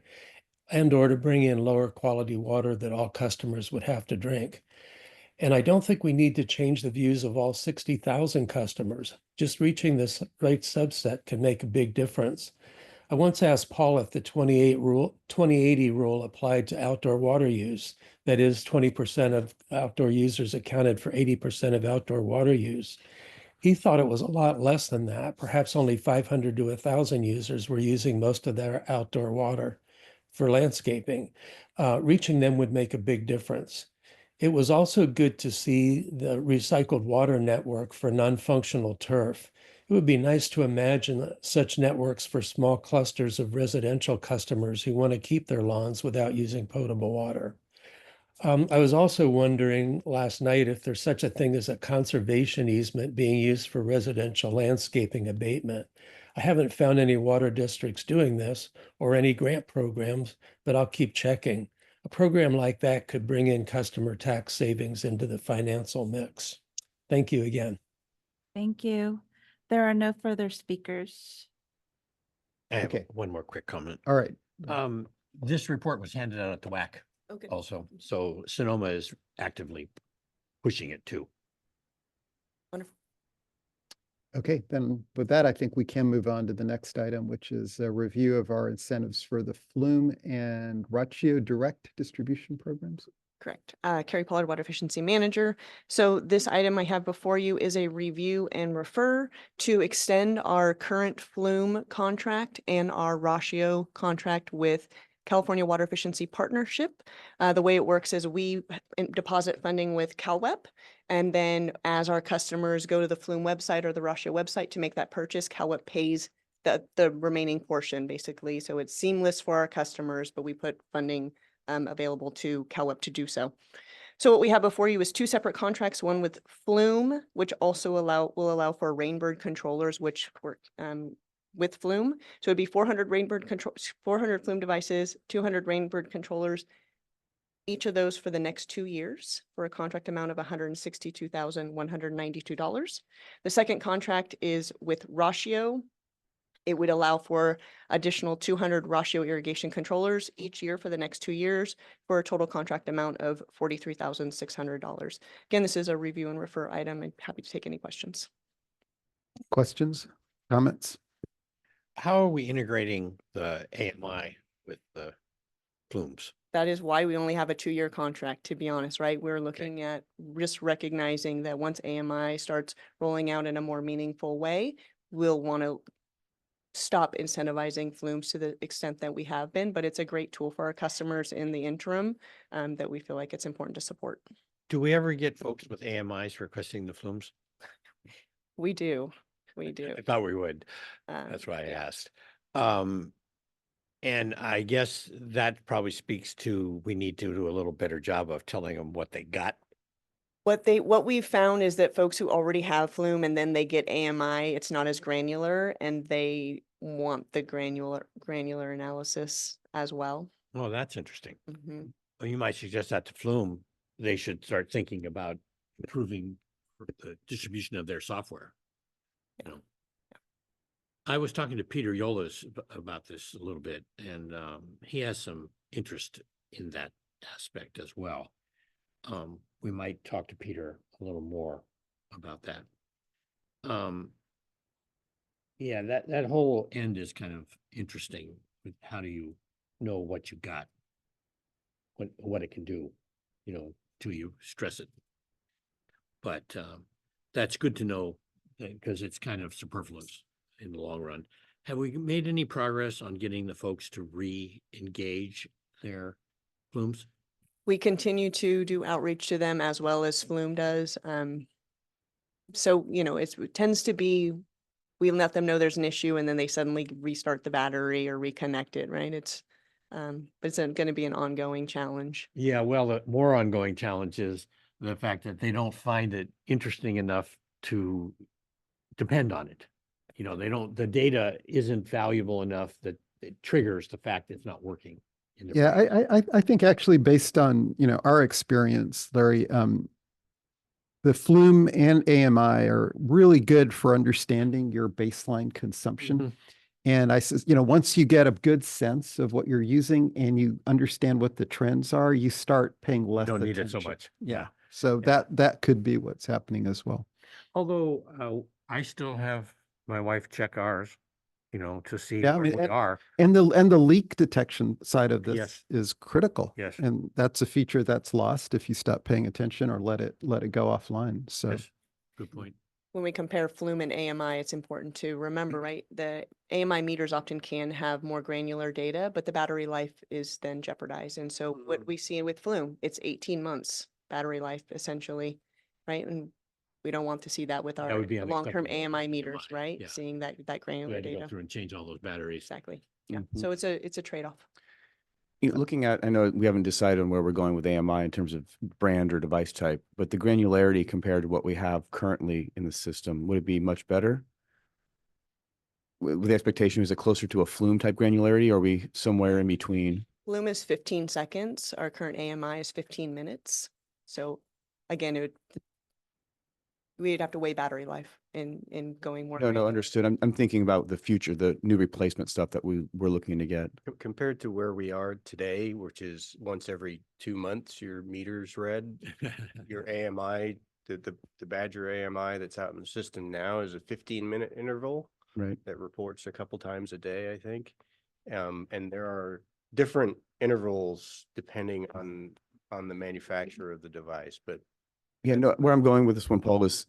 and or to bring in lower quality water that all customers would have to drink. And I don't think we need to change the views of all 60,000 customers. Just reaching this right subset can make a big difference. I once asked Paul if the 2080 rule applied to outdoor water use. That is, 20% of outdoor users accounted for 80% of outdoor water use. He thought it was a lot less than that. Perhaps only 500 to 1,000 users were using most of their outdoor water for landscaping. Reaching them would make a big difference. It was also good to see the recycled water network for non-functional turf. It would be nice to imagine such networks for small clusters of residential customers who want to keep their lawns without using potable water. I was also wondering last night if there's such a thing as a conservation easement being used for residential landscaping abatement. I haven't found any water districts doing this or any grant programs, but I'll keep checking. A program like that could bring in customer tax savings into the financial mix. Thank you again. Thank you. There are no further speakers. I have Okay. one more quick comment. All right. This report was handed out at the WAC Okay. also, so Sonoma is actively pushing it too. Wonderful. Okay, then with that, I think we can move on to the next item, which is a review of our incentives for the Flume and Ratio Direct distribution programs. Correct. Carrie Pollard, Water Efficiency Manager. So this item I have before you is a review and refer to extend our current Flume contract and our Ratio contract with California Water Efficiency Partnership. The way it works is we deposit funding with CalWEP, and then as our customers go to the Flume website or the Ratio website to make that purchase, CalWEP pays the remaining portion basically. So it's seamless for our customers, but we put funding available to CalWEP to do so. So what we have before you is two separate contracts, one with Flume, which also will allow for Rainbird controllers, which work with Flume. So it'd be 400 400 Flume devices, 200 Rainbird controllers, each of those for the next 2 years for a contract amount of $162,192. The second contract is with Ratio. It would allow for additional 200 Ratio irrigation controllers each year for the next 2 years for a total contract amount of $43,600. Again, this is a review and refer item. I'm happy to take any questions. Questions, comments? How are we integrating the AMI with the plumes? That is why we only have a 2-year contract, to be honest, right? We're looking at just recognizing that once AMI starts rolling out in a more meaningful way, we'll want to stop incentivizing flumes to the extent that we have been, but it's a great tool for our customers in the interim that we feel like it's important to support. Do we ever get folks with AMIs requesting the flumes? We do. We do. I thought we would. That's why I yeah. asked. And I guess that probably speaks to, we need to do a little better job of telling them what they got. What we've found is that folks who already have flume and then they get AMI, it's not as granular, and they want the granular analysis as well. Oh, that's interesting. Mm-hmm. Well, you might suggest that to Flume, they should start thinking about improving the distribution of their software. You know, I was talking to Peter Yolas about this a little bit, and he has some interest in that aspect as well. We might talk to Peter a little more about that. Yeah, that whole end is kind of interesting. but how do you know what you got? What it can do, till you stress it. But that's good to know because it's kind of superfluous in the long run. Have we made any progress on getting the folks to re-engage their flumes? We continue to do outreach to them as well as Flume does. So, it tends to be, we let them know there's an issue and then they suddenly restart the battery or reconnect it, right? But it's going to be an ongoing challenge. Yeah, well, the more ongoing challenge is the fact that they don't find it interesting enough to depend on it. The data isn't valuable enough that it triggers the fact that it's not working. Yeah, I think actually based on, our experience, Larry, the Flume and AMI are really good for understanding your baseline consumption. Mhm. And I says, once you get a good sense of what you're using and you understand what the trends are, you start paying less Don't need attention. it so much. Yeah. So Yeah. that could be what's happening as well. Although I still have my wife check ours, to see Yeah, I where mean, we are. And the leak detection side of this Yes. is critical. Yes. And that's a feature that's lost if you stop paying attention or let it go offline. So Yes, good point. When we compare Flume and AMI, it's important to remember, right? The AMI meters often can have more granular data, but the battery life is then jeopardized. And so what we see with Flume, it's 18 months battery life essentially, right? And we don't want to see that with That our would be long-term unacceptable. AMI meters, right? Yeah. Seeing that We granular had to go data. through and change all those batteries. Exactly. Yeah. Mhm. So it's a trade-off. Looking at, I know we haven't decided on where we're going with AMI in terms of brand or device type, but the granularity compared to what we have currently in the system, would it be much better? With the expectation, is it closer to a Flume type granularity, or are we somewhere in between? Flume is 15 seconds. Our current AMI is 15 minutes. So again, we'd have to weigh battery life in going more. No, granular. understood. I'm thinking about the future, the new replacement stuff that we're looking to get. Compared to where we are today, which is once every 2 months, your meter's read, your AMI, the Badger AMI that's out in the system now is a 15-minute interval Right. that reports a couple times a day, I think. And there are different intervals depending on the manufacturer of the device, but Yeah, no, where I'm going with this one, Paul, is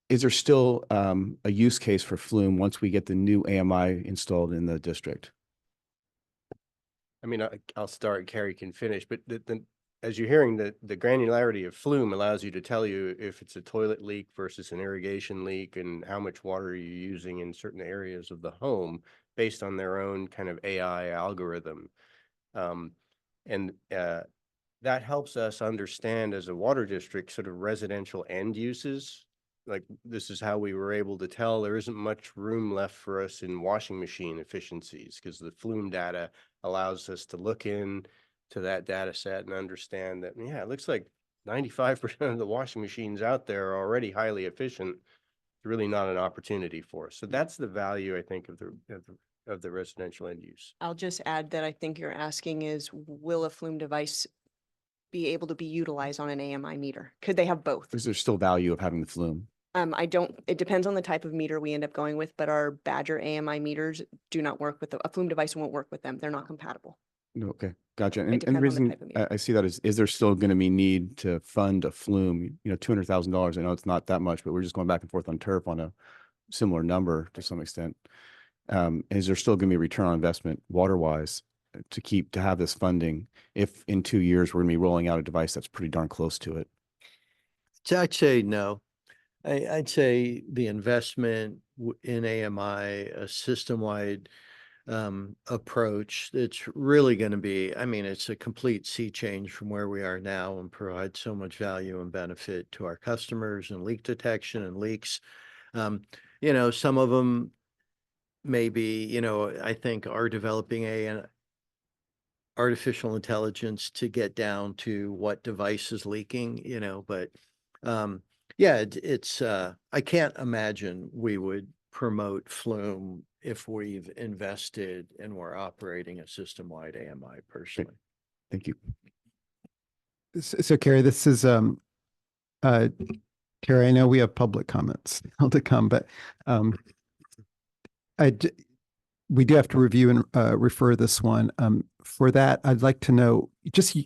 there still a use case for Flume once we get the new AMI installed in the district? I mean, I'll start, Carrie can finish, but as you're hearing, the granularity of Flume allows you to tell you if it's a toilet leak versus an irrigation leak and how much water you're using in certain areas of the home based on their own kind of AI algorithm. And that helps us understand as a water district sort of residential end uses. Like this is how we were able to tell there isn't much room left for us in washing machine efficiencies because the Flume data allows us to look in to that data set and understand that, yeah, it looks like 95% of the washing machines out there are already highly efficient. It's really not an opportunity for us. So that's the value, I think, of the residential end use. I'll just add that I think you're asking is, will a Flume device be able to be utilized on an AMI meter? Could they have both? Is there still value of having the Flume? It depends on the type of meter we end up going with, but our Badger AMI meters do not work with a Flume device won't work with them. They're not compatible. No, okay, gotcha. And the depends on the reason type of meter. I see that is there still going to be need to fund a Flume? $200,000. I know it's not that much, but we're just going back and forth on turf on a similar number to some extent. Is there still going to be return on investment water wise to have this funding if in 2 years we're going to be rolling out a device that's pretty darn close to it? So I'd say no. I'd say the investment in AMI, a system-wide approach, it's really going to be, I mean, it's a complete sea change from where we are now and provide so much value and benefit to our customers and leak detection and leaks. Some of them maybe, I think are developing an artificial intelligence to get down to what device is leaking, but yeah, it's I can't imagine we would promote Flume if we've invested and we're operating a system-wide AMI personally. Thank you. So Carrie, this is Carrie, I know we have public comments still to come, but we do have to review and refer this one. For that, I'd like to know just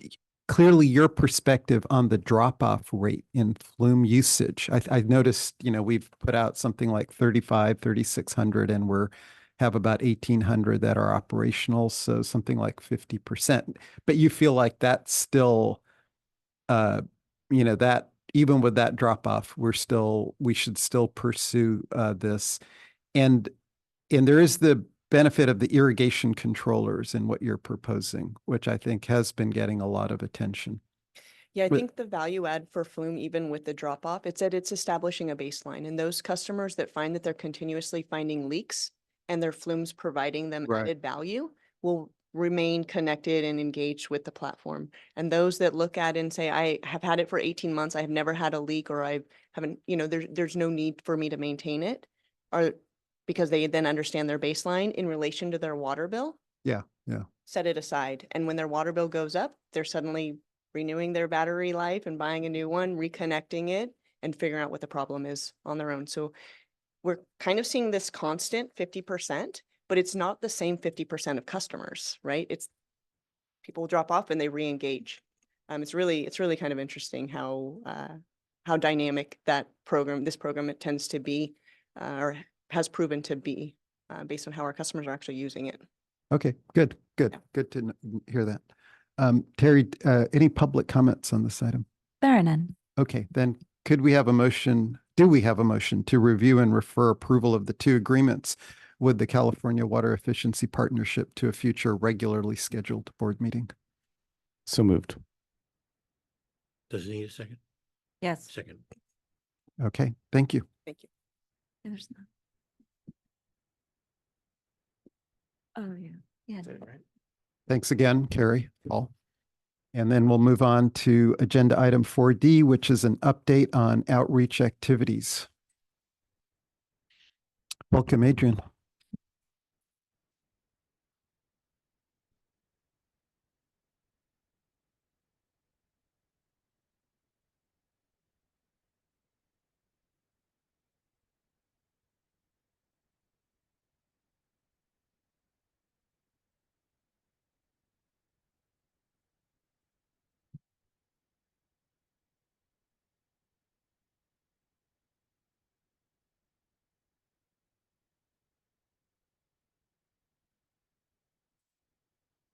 clearly your perspective on the drop-off rate in flume usage. I've noticed, we've put out something like 3,600 and have about 1,800 that are operational. So something like 50%, but you feel like that's still, that even with that drop-off, we should still pursue this. And there is the benefit of the irrigation controllers in what you're proposing, which I think has been getting a lot of attention. Yeah, I But- think the value add for Flume, even with the drop off, it's that it's establishing a baseline, and those customers that find that they're continuously finding leaks and their Flume's providing them Right. added value will remain connected and engaged with the platform. And those that look at it and say, I have had it for 18 months, I have never had a leak, or I haven't, there's no need for me to maintain it, are because they then understand their baseline in relation to their water bill, Yeah. set it aside. And when their water bill goes up, they're suddenly renewing their battery life and buying a new one, reconnecting it, and figuring out what the problem is on their own. So we're kind of seeing this constant 50%, but it's not the same 50% of customers, right? It's people drop off and they re-engage. It's really kind of interesting how dynamic this program it tends to be, or has proven to be, based on how our customers are actually using it. Okay, good Yeah. to hear that. Terry, any public comments on this item? There are none. Okay, then do we have a motion to review and refer approval of the two agreements with the California Water Efficiency Partnership to a future regularly scheduled board meeting? So moved. Does it need a second? Yes. Second. Okay, thank you. Thank you. There's none. Oh, yeah. Yeah. Is that right? Thanks again, Carrie, Paul. And then we'll move on to agenda item 4D, which is an update on outreach activities. Welcome, Adrian.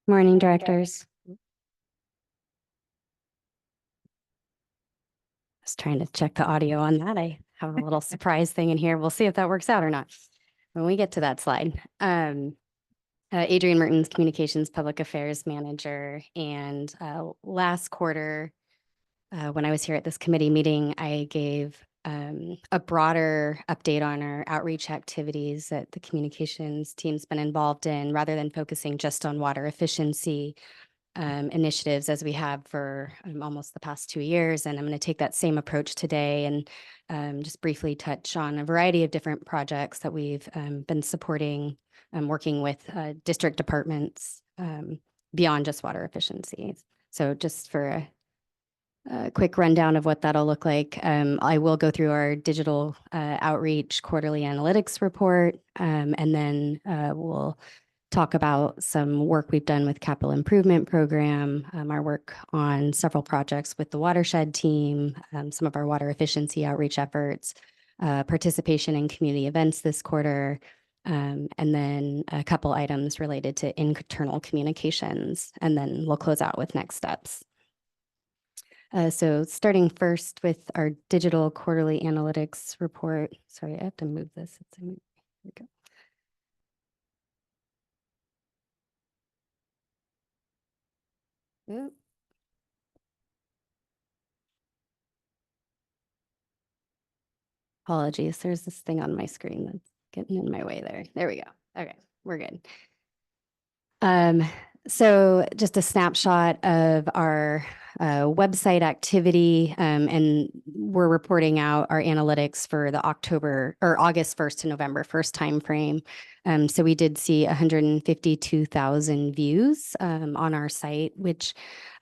Morning, directors. Just trying to check the audio on that. I have a little surprise thing in here. We'll see if that works out or not when we get to that slide. Adrian Mertens, Communications Public Affairs Manager. And last quarter, when I was here at this committee meeting, I gave a broader update on our outreach activities that the communications team's been involved in, rather than focusing just on water efficiency initiatives as we have for almost the past 2 years. And I'm going to take that same approach today and just briefly touch on a variety of different projects that we've been supporting and working with district departments beyond just water efficiency. So just for a quick rundown of what that'll look like, I will go through our digital outreach quarterly analytics report, and then we'll talk about some work we've done with capital improvement program, our work on several projects with the watershed team, some of our water efficiency outreach efforts, participation in community events this quarter, and then a couple items related to internal communications, and then we'll close out with next steps. So starting first with our digital quarterly analytics report. Sorry, I have to move this. Here we go. Oop. Apologies, there's this thing on my screen that's getting in my way there. There we go. Okay, we're good. So just a snapshot of our website activity, and we're reporting out our analytics for the October or August 1st to November 1st timeframe. So we did see 152,000 views on our site, which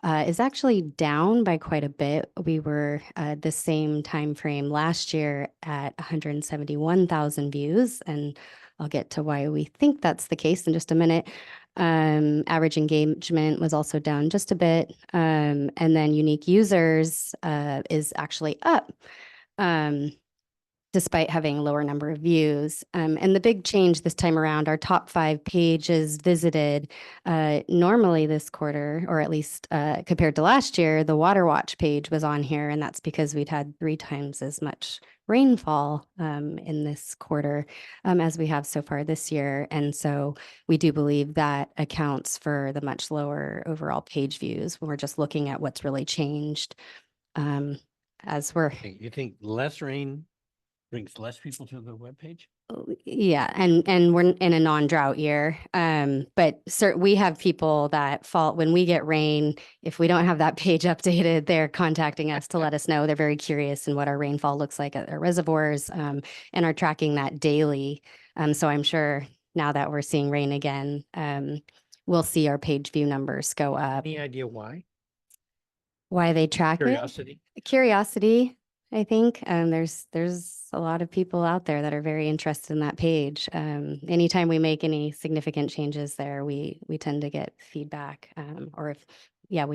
is actually down by quite a bit. We were the same timeframe last year at 171,000 views, and I'll get to why we think that's the case in just a minute. Average engagement was also down just a bit. And then unique users is actually up. Despite having a lower number of views. And the big change this time around, our top 5 pages visited, normally this quarter, or at least compared to last year, the Water Watch page was on here, and that's because we'd had 3 times as much rainfall in this quarter as we have so far this year. And so we do believe that accounts for the much lower overall page views when we're just looking at what's really changed as we're You think less rain brings less people to the webpage? Yeah, and we're in a non-drought year. But we have people that fall when we get rain. If we don't have that page updated, they're contacting us to let us know. They're very curious in what our rainfall looks like at our reservoirs, and are tracking that daily. So I'm sure now that we're seeing rain again, we'll see our page view numbers go up. Any idea why? Why they track it? Curiosity. Curiosity, I think. There's a lot of people out there that are very interested in that page. Anytime we make any significant changes there, we tend to get feedback. Or if, yeah.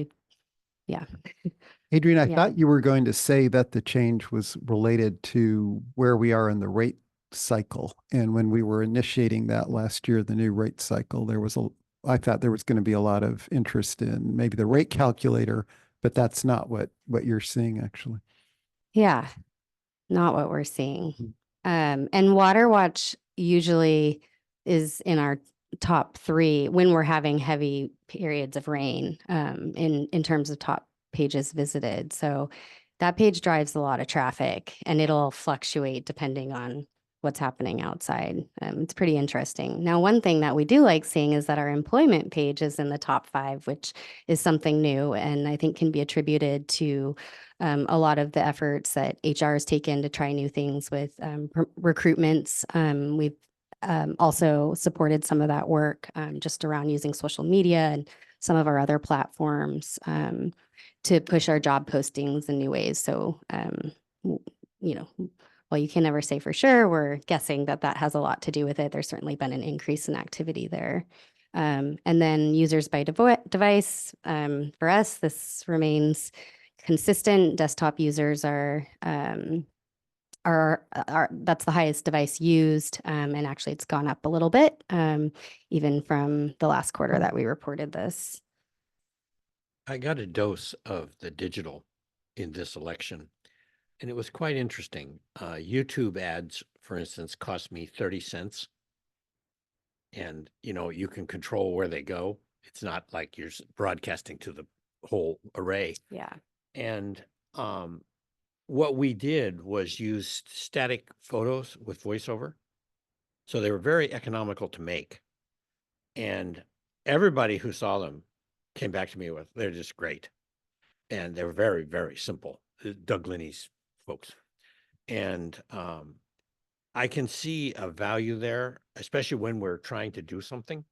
Adrian, I Yeah. thought you were going to say that the change was related to where we are in the rate cycle. And when we were initiating that last year, the new rate cycle, I thought there was going to be a lot of interest in maybe the rate calculator, but that's not what you're seeing actually. Yeah, not what we're seeing. And Water Watch usually is in our top 3 when we're having heavy periods of rain, in terms of top pages visited. So that page drives a lot of traffic, and it'll fluctuate depending on what's happening outside. It's pretty interesting. Now, one thing that we do like seeing is that our employment page is in the top 5, which is something new, and I think can be attributed to a lot of the efforts that HR has taken to try new things with recruitments. We've also supported some of that work just around using social media and some of our other platforms to push our job postings in new ways. So, well, you can never say for sure. We're guessing that has a lot to do with it. There's certainly been an increase in activity there. And then users by device. For us, this remains consistent. Desktop users are that's the highest device used. And actually it's gone up a little bit, even from the last quarter that we reported this. I got a dose of the digital in this election, and it was quite interesting. YouTube ads, for instance, cost me 30 cents. And, you can control where they go. It's not like you're broadcasting to the whole array. Yeah. And what we did was use static photos with voiceover. So they were very economical to make. And everybody who saw them came back to me with, they're just great. And they were very, very simple. Doug Linney's folks. And I can see a value there, especially when we're trying to do something,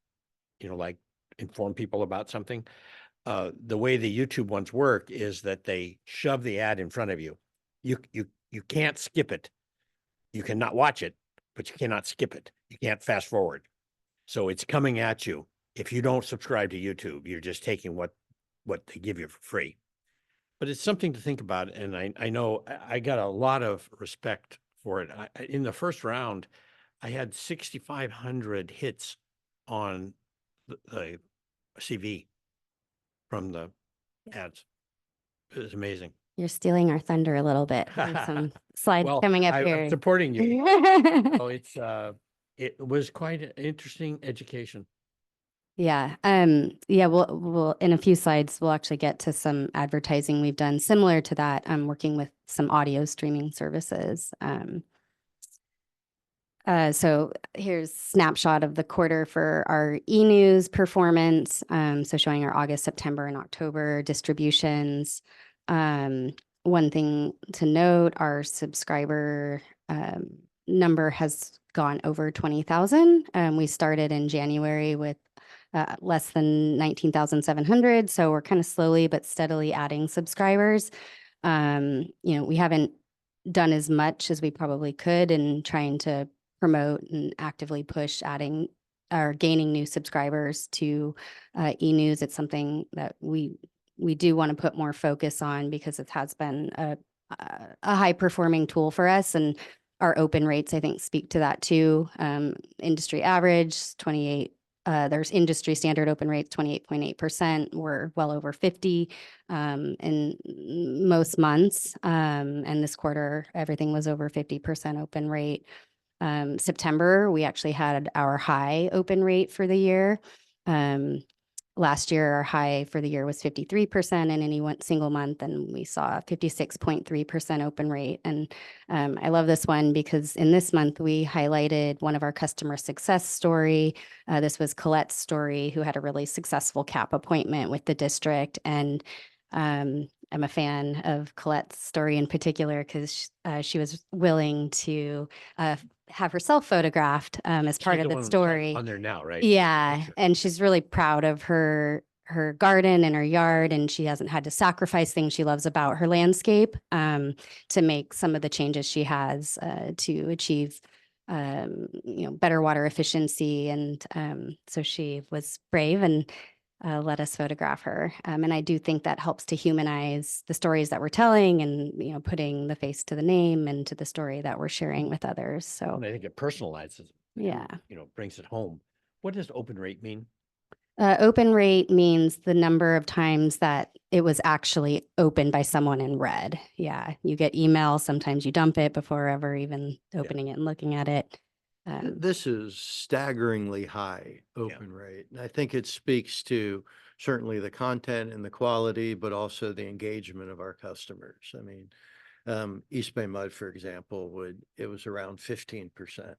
like inform people about something. The way the YouTube ones work is that they shove the ad in front of you. You can't skip it. You cannot watch it, but you cannot skip it. You can't fast forward. So it's coming at you. If you don't subscribe to YouTube, you're just taking what they give you for free. But it's something to think about. And I know I got a lot of respect for it. In the first round, I had 6,500 hits on the CV from the ads. It was amazing. You're stealing our thunder a little bit. There's some slides Well, coming up I'm here. supporting you. So it was quite an interesting education. Yeah. Yeah. We'll in a few slides, we'll actually get to some advertising we've done similar to that. I'm working with some audio streaming services. So here's snapshot of the quarter for our e-news performance. So showing our August, September, and October distributions. One thing to note, our subscriber number has gone over 20,000. We started in January with less than 19,700. So we're kind of slowly but steadily adding subscribers. We haven't done as much as we probably could in trying to promote and actively push adding or gaining new subscribers to e-news. It's something that we do want to put more focus on because it has been a high performing tool for us, and our open rates, I think, speak to that too. Industry average 28. There's industry standard open rates 28.8%. We're well over 50 in most months. And this quarter, everything was over 50% open rate. September, we actually had our high open rate for the year. Last year, our high for the year was 53% in any one single month, and we saw a 56.3% open rate. And I love this one because in this month, we highlighted one of our customer success story. This was Colette's story, who had a really successful CAP appointment with the district. And I'm a fan of Colette's story in particular because she was willing to have herself photographed as part She's of the the one story. on there now, right? Yeah, Picture. and she's really proud of her garden and her yard, and she hasn't had to sacrifice things she loves about her landscape to make some of the changes she has to achieve better water efficiency. And so she was brave and let us photograph her. And I do think that helps to humanize the stories that we're telling and, putting the face to the name and to the story that we're sharing with others. So And I think it personalizes. Yeah. Brings it home. What does open rate mean? Open rate means the number of times that it was actually opened by someone and read. Yeah, you get email, sometimes you dump it before ever even opening it and looking at it. This is staggeringly high open rate. And I think it speaks to certainly the content and the quality, but also the engagement of our customers. I mean, East Bay Mud, for example, it was around 15%.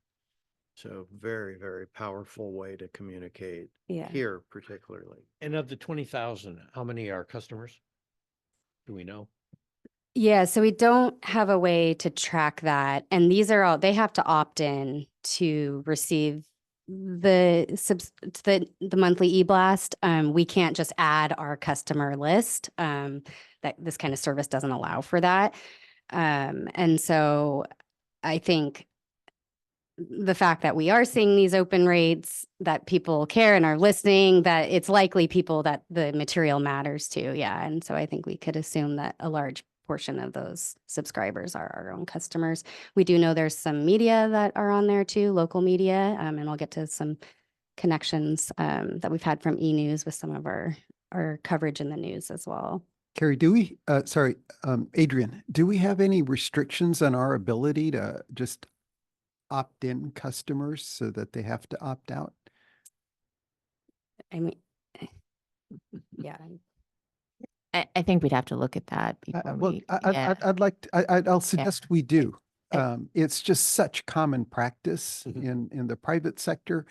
So very, very powerful way to communicate Yeah. here particularly. And of the 20,000, how many are customers? Do we know? Yeah, so we don't have a way to track that. And these are all, they have to opt in to receive the monthly e-blast. We can't just add our customer list. That this kind of service doesn't allow for that. And so I think the fact that we are seeing these open rates, that people care and are listening, that it's likely people that the material matters to. Yeah. And so I think we could assume that a large portion of those subscribers are our own customers. We do know there's some media that are on there too, local media, and we'll get to some connections that we've had from e-news with some of our coverage in the news as well. Carrie, Adrian, do we have any restrictions on our ability to just opt-in customers so that they have to opt out? I mean, yeah. I think we'd have to look at that before I'll suggest we do. I- It's just such common practice Mhm. in the private sector.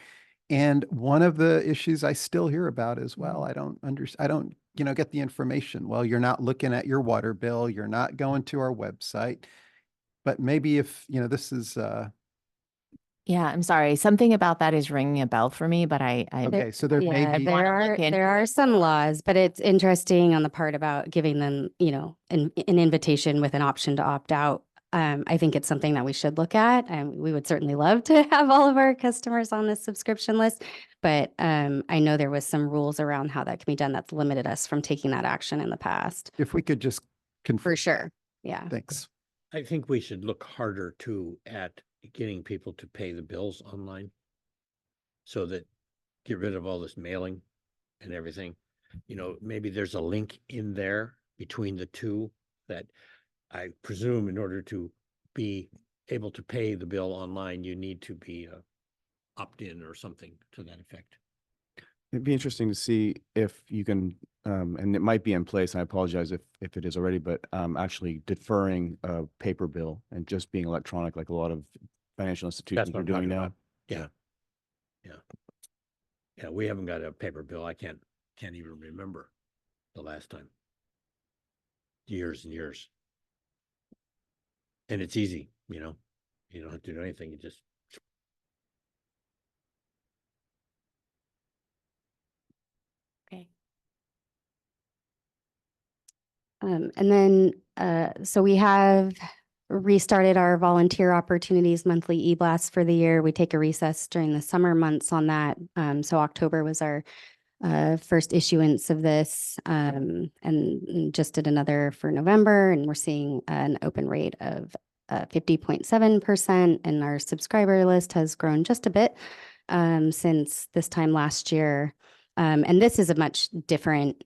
And one of the issues I still hear about as well, I don't get the information. Well, you're not looking at your water bill, you're not going to our website. But maybe if, this is, Yeah, I'm sorry. Something about that is ringing a bell for me, but I okay, so there may Yeah, be, there are some laws, but it's interesting on the part about giving them, an invitation with an option to opt out. I think it's something that we should look at, and we would certainly love to have all of our customers on this subscription list. But I know there was some rules around how that can be done that's limited us from taking that action in the past. if we could just confirm. For sure. Yeah. Thanks. I think we should look harder too at getting people to pay the bills online. So that get rid of all this mailing and everything. Maybe there's a link in there between the two that I presume in order to be able to pay the bill online, you need to be opt-in or something to that effect. It'd be interesting to see if you can, and it might be in place, and I apologize if it is already, but actually deferring a paper bill and just being electronic, like a lot of financial institutions what are I'm doing talking now. about. Yeah. Yeah. Yeah, we haven't got a paper bill. I can't even remember the last time. Years and years. And it's easy, you know, you don't have to do anything. You just. Okay. And then, so we have restarted our volunteer opportunities monthly e-blast for the year. We take a recess during the summer months on that. So October was our first issuance of this, and just did another for November, and we're seeing an open rate of 50.7%, and our subscriber list has grown just a bit since this time last year. And this is a much different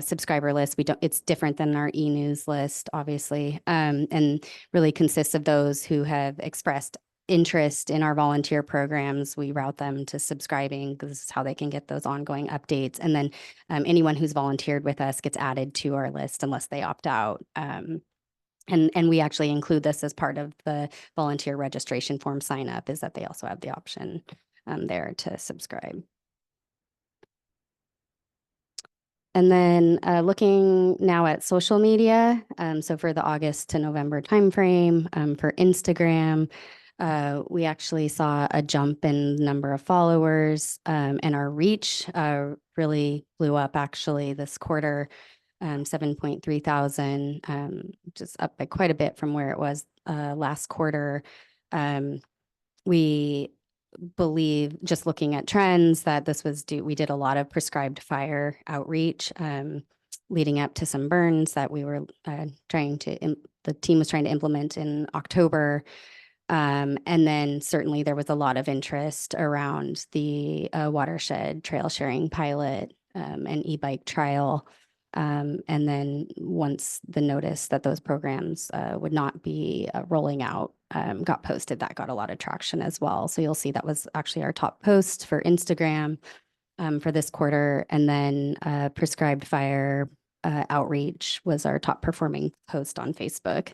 subscriber list. It's different than our e-news list, obviously, and really consists of those who have expressed interest in our volunteer programs. We route them to subscribing because this is how they can get those ongoing updates. And then anyone who's volunteered with us gets added to our list unless they opt out. And we actually include this as part of the volunteer registration form sign up, is that they also have the option there to subscribe. And then looking now at social media, so for the August to November timeframe, for Instagram, we actually saw a jump in number of followers, and our reach really blew up actually this quarter, 7.3 thousand, just up by quite a bit from where it was last quarter. We believe, just looking at trends, that this was we did a lot of prescribed fire outreach leading up to some burns that we were the team was trying to implement in October. And then certainly there was a lot of interest around the watershed trail sharing pilot and e-bike trial. And then once the notice that those programs would not be rolling out got posted, that got a lot of traction as well. So you'll see that was actually our top post for Instagram for this quarter. And then prescribed fire outreach was our top performing post on Facebook.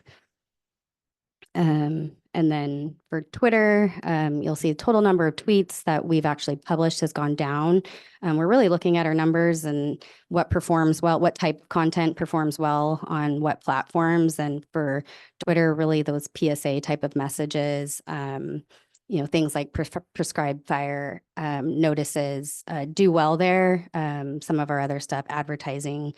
And then for Twitter, you'll see the total number of tweets that we've actually published has gone down. We're really looking at our numbers and what performs well, what type of content performs well on what platforms. And for Twitter, really those PSA type of messages, things like prescribed fire notices do well there. Some of our other stuff, advertising,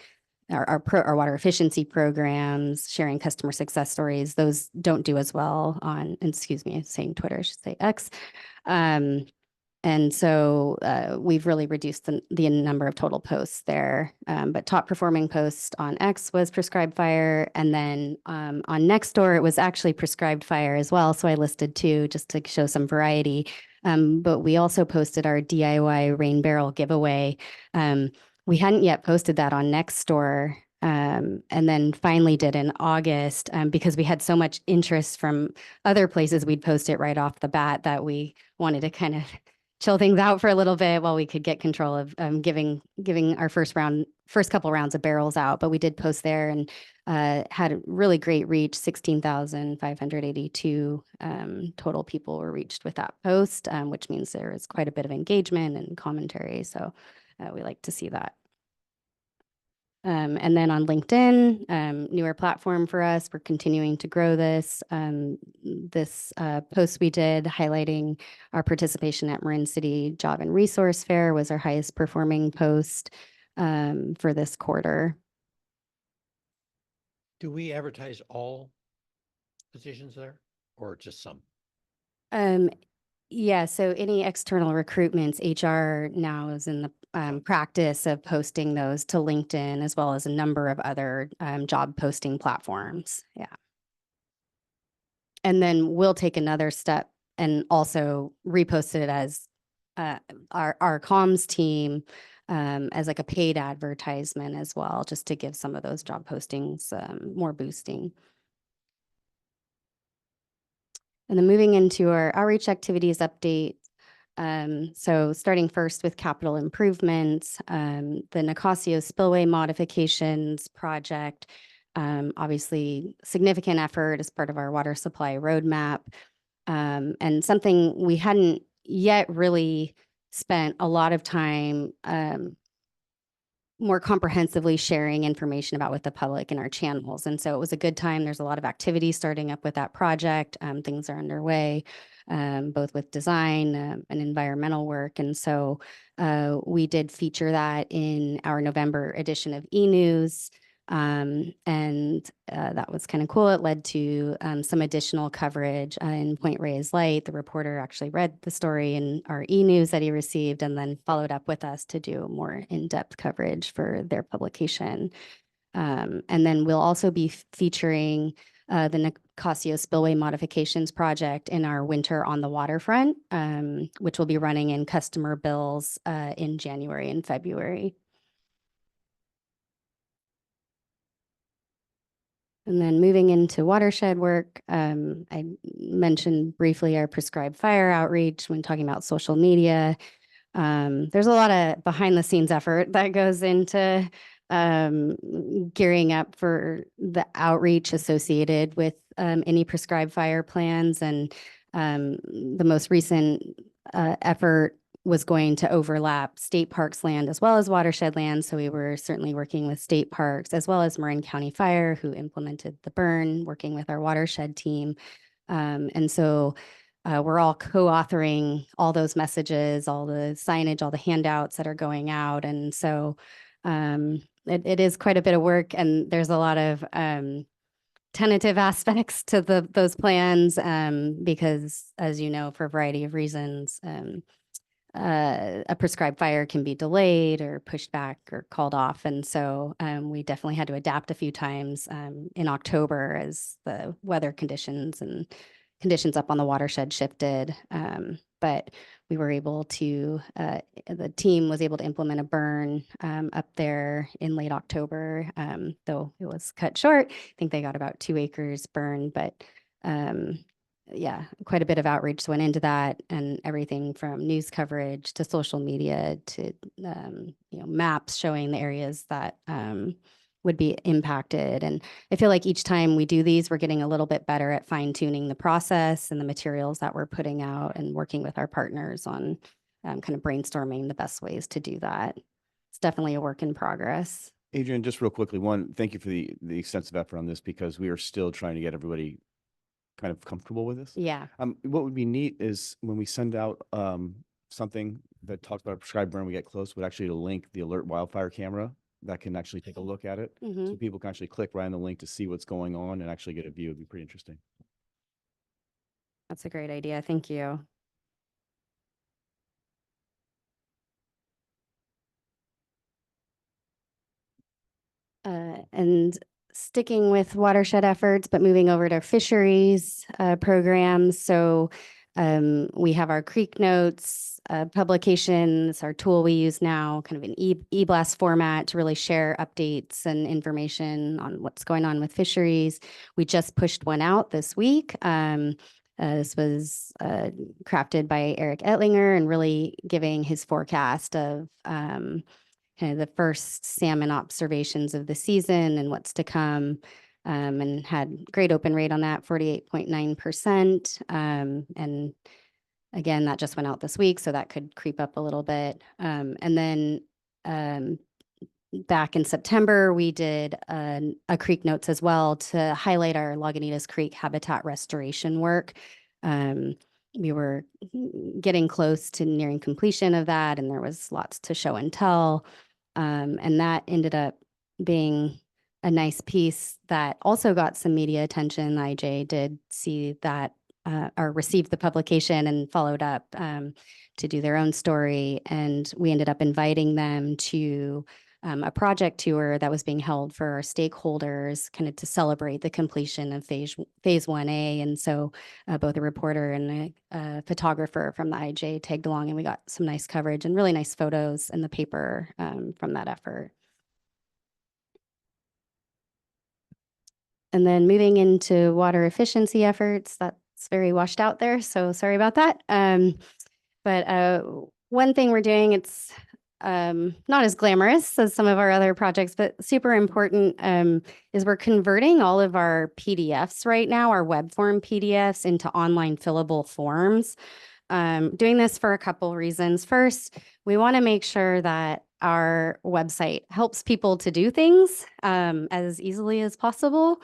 our water efficiency programs, sharing customer success stories, those don't do as well on, saying Twitter, I should say X. And so we've really reduced the number of total posts there. But top performing post on X was prescribed fire. And then on Nextdoor, it was actually prescribed fire as well. So I listed two just to show some variety. But we also posted our DIY rain barrel giveaway. We hadn't yet posted that on Nextdoor, and then finally did in August because we had so much interest from other places. We'd post it right off the bat that we wanted to kind of chill things out for a little bit while we could get control of giving our first couple rounds of barrels out. But we did post there and had a really great reach. 16,582 total people were reached with that post, which means there is quite a bit of engagement and commentary. So we like to see that. And then on LinkedIn, newer platform for us, we're continuing to grow this. This post we did highlighting our participation at Marin City Job and Resource Fair was our highest performing post for this quarter. Do we advertise all positions there or just some? Yeah, so any external recruitments, HR now is in the practice of posting those to LinkedIn as well as a number of other job posting platforms. Yeah. And then we'll take another step and also repost it as our comms team as like a paid advertisement as well, just to give some of those job postings more boosting. And then moving into our outreach activities update. So starting first with capital improvements, the Nicasio spillway modifications project, obviously significant effort as part of our water supply roadmap. And something we hadn't yet really spent a lot of time more comprehensively sharing information about with the public in our channels. And so it was a good time. There's a lot of activity starting up with that project. Things are underway, both with design and environmental work. And so we did feature that in our November edition of E-News. And that was kind of cool. It led to some additional coverage in Point Reyes Light. The reporter actually read the story in our E-News that he received and then followed up with us to do more in-depth coverage for their publication. And then we'll also be featuring the Nicasio Spillway Modifications Project in our Winter on the Waterfront, which will be running in customer bills in January and February. And then moving into watershed work, I mentioned briefly our prescribed fire outreach when talking about social media. There's a lot of behind the scenes effort that goes into gearing up for the outreach associated with any prescribed fire plans. And the most recent effort was going to overlap state parks land as well as watershed land. So we were certainly working with state parks as well as Marin County Fire, who implemented the burn, working with our watershed team. And so we're all co-authoring all those messages, all the signage, all the handouts that are going out. And so it is quite a bit of work, and there's a lot of tentative aspects to those plans because, as you know, for a variety of reasons, a prescribed fire can be delayed or pushed back or called off. And so we definitely had to adapt a few times in October as the weather conditions and conditions up on the watershed shifted. But we were able to, the team was able to implement a burn up there in late October, though it was cut short. I think they got about 2 acres burned, but yeah, quite a bit of outreach went into that, and everything from news coverage to social media to maps showing the areas that would be impacted. And I feel like each time we do these, we're getting a little bit better at fine tuning the process and the materials that we're putting out and working with our partners on kind of brainstorming the best ways to do that. It's definitely a work in progress. Adrian, just real quickly, thank you for the extensive effort on this, because we are still trying to get everybody kind of comfortable with this. Yeah. What would be neat is when we send out something that talks about a prescribed burn, we get close, would actually link the alert wildfire camera that can actually take a look at it. So people can actually click right on the link to see what's going on and actually get a view. It'd be pretty interesting. That's a great idea. Thank you. And sticking with watershed efforts, but moving over to fisheries programs. So we have our Creek Notes publications, our tool we use now, kind of an e-blast format to really share updates and information on what's going on with fisheries. We just pushed one out this week. This was crafted by Eric Ettlinger and really giving his forecast of kind of the first salmon observations of the season and what's to come, and had great open rate on that, 48.9%. And again, that just went out this week, so that could creep up a little bit. And then back in September, we did a Creek Notes as well to highlight our Lagunitas Creek habitat restoration work. We were getting close to nearing completion of that, and there was lots to show and tell. And that ended up being a nice piece that also got some media attention. IJ did see that or received the publication and followed up to do their own story. And we ended up inviting them to a project tour that was being held for our stakeholders, kind of to celebrate the completion of phase 1A. And so both a reporter and a photographer from the IJ tagged along, and we got some nice coverage and really nice photos in the paper from that effort. And then moving into water efficiency efforts, that's very washed out there, so sorry about that. But one thing we're doing, it's not as glamorous as some of our other projects, but super important, is we're converting all of our PDFs right now, our web form PDFs, into online fillable forms. Doing this for a couple reasons. First, we want to make sure that our website helps people to do things as easily as possible.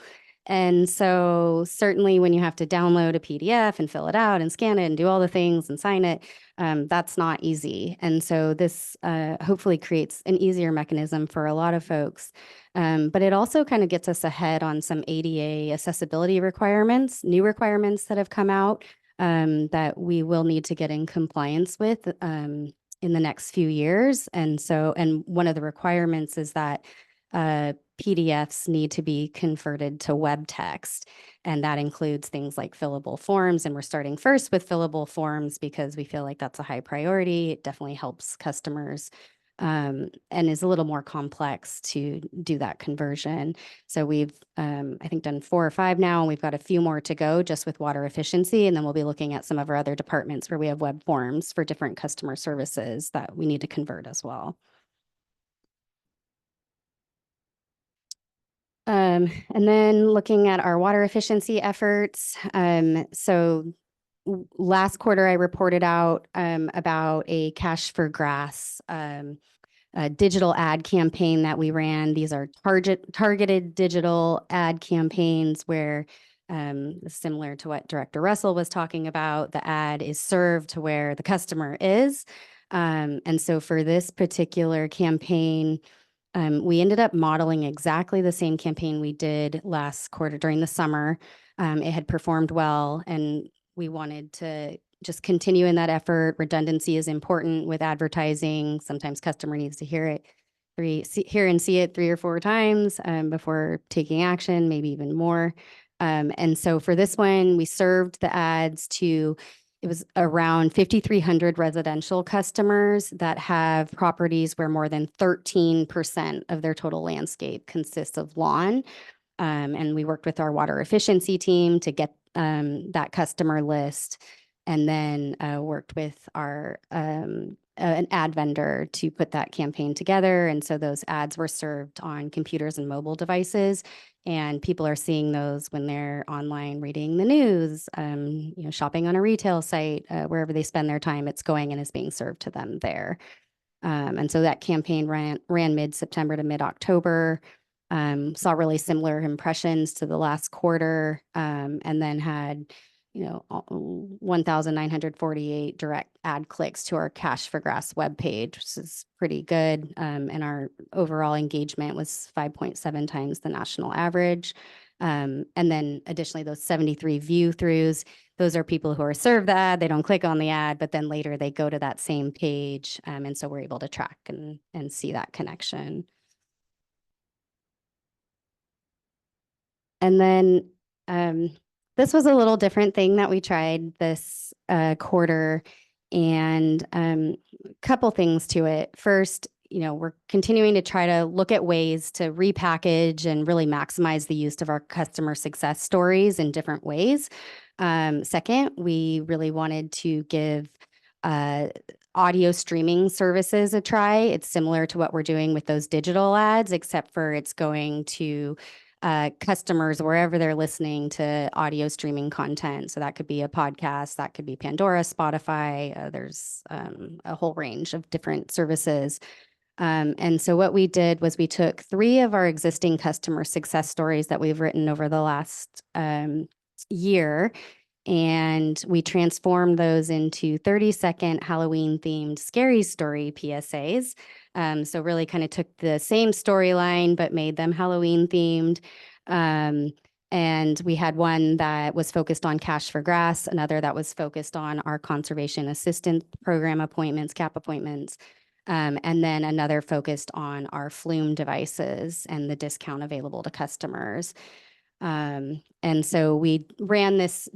And so certainly when you have to download a PDF and fill it out and scan it and do all the things and sign it, that's not easy. And so this hopefully creates an easier mechanism for a lot of folks. But it also kind of gets us ahead on some ADA accessibility requirements, new requirements that have come out that we will need to get in compliance with in the next few years. And so, and one of the requirements is that PDFs need to be converted to web text. And that includes things like fillable forms. And we're starting first with fillable forms because we feel like that's a high priority. It definitely helps customers and is a little more complex to do that conversion. So we've, I think, done 4 or 5 now, and we've got a few more to go just with water efficiency. And then we'll be looking at some of our other departments where we have web forms for different customer services that we need to convert as well. And then looking at our water efficiency efforts. So last quarter, I reported out about a Cash for Grass digital ad campaign that we ran. These are targeted digital ad campaigns where, similar to what Director Russell was talking about, the ad is served to where the customer is. And so for this particular campaign, we ended up modeling exactly the same campaign we did last quarter during the summer. It had performed well, and we wanted to just continue in that effort. Redundancy is important with advertising. Sometimes customer needs to hear it, hear and see it 3 or 4 times before taking action, maybe even more. And so for this one, we served the ads to, it was around 5,300 residential customers that have properties where more than 13% of their total landscape consists of lawn. And we worked with our water efficiency team to get that customer list, and then worked with our an ad vendor to put that campaign together. And so those ads were served on computers and mobile devices, and people are seeing those when they're online reading the news, shopping on a retail site, wherever they spend their time, it's going and is being served to them there. And so that campaign ran mid-September to mid-October. Saw really similar impressions to the last quarter, and then had 1,948 direct ad clicks to our Cash for Grass webpage, which is pretty good. And our overall engagement was 5.7 times the national average. And then additionally, those 73 view throughs, those are people who are served the ad, they don't click on the ad, but then later they go to that same page. And so we're able to track and see that connection. And then this was a little different thing that we tried this quarter, and a couple things to it. First, we're continuing to try to look at ways to repackage and really maximize the use of our customer success stories in different ways. Second, we really wanted to give audio streaming services a try. It's similar to what we're doing with those digital ads, except for it's going to customers wherever they're listening to audio streaming content. So that could be a podcast, that could be Pandora, Spotify. There's a whole range of different services. And so what we did was we took 3 of our existing customer success stories that we've written over the last year, and we transformed those into 30-second Halloween-themed scary story PSAs. So really kind of took the same storyline, but made them Halloween-themed. And we had one that was focused on Cash for Grass, another that was focused on our conservation assistant program appointments, CAP appointments, and then another focused on our Flume devices and the discount available to customers. And so we ran this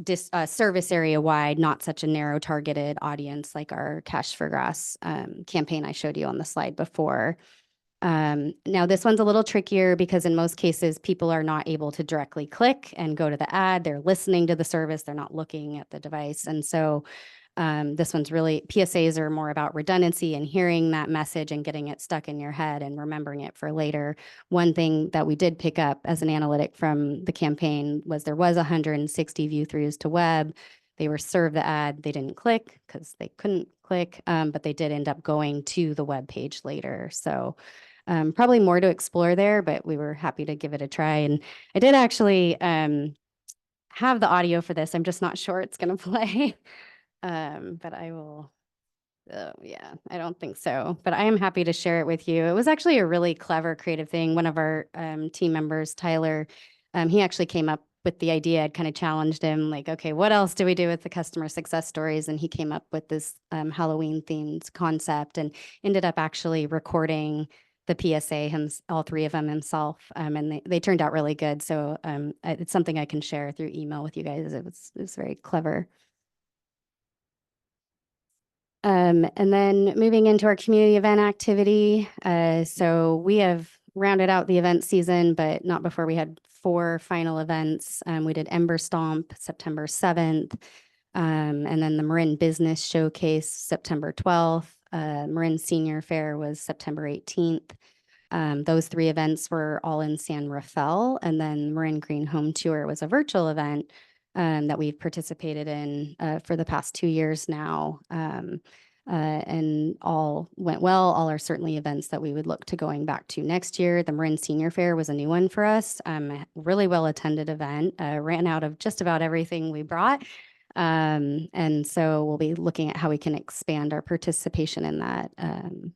service area wide, not such a narrow targeted audience like our Cash for Grass campaign I showed you on the slide before. Now this one's a little trickier because in most cases, people are not able to directly click and go to the ad. They're listening to the service. They're not looking at the device. And so This one's really, PSAs are more about redundancy and hearing that message and getting it stuck in your head and remembering it for later. One thing that we did pick up as an analytic from the campaign was there was 160 view throughs to web. They were served the ad, they didn't click because they couldn't click, but they did end up going to the web page later. So probably more to explore there, but we were happy to give it a try. And I did actually have the audio for this. I'm just not sure it's going to play, but I will. Yeah, I don't think so, but I am happy to share it with you. It was actually a really clever, creative thing. One of our team members, Tyler, he actually came up with the idea. I'd kind of challenged him, like, okay, what else do we do with the customer success stories? And he came up with this Halloween themed concept and ended up actually recording the PSA, all three of them himself. And they turned out really good. So it's something I can share through email with you guys. It was very clever. And then moving into our community event activity. So we have rounded out the event season, but not before we had 4 final events. We did Ember Stomp September 7th, and then the Marin Business Showcase September 12th. Marin Senior Fair was September 18th. Those 3 events were all in San Rafael, and then Marin Green Home Tour was a virtual event that we've participated in for the past 2 years now. And all went well. All are certainly events that we would look to going back to next year. The Marin Senior Fair was a new one for us. Really well attended event. Ran out of just about everything we brought. And so we'll be looking at how we can expand our participation in that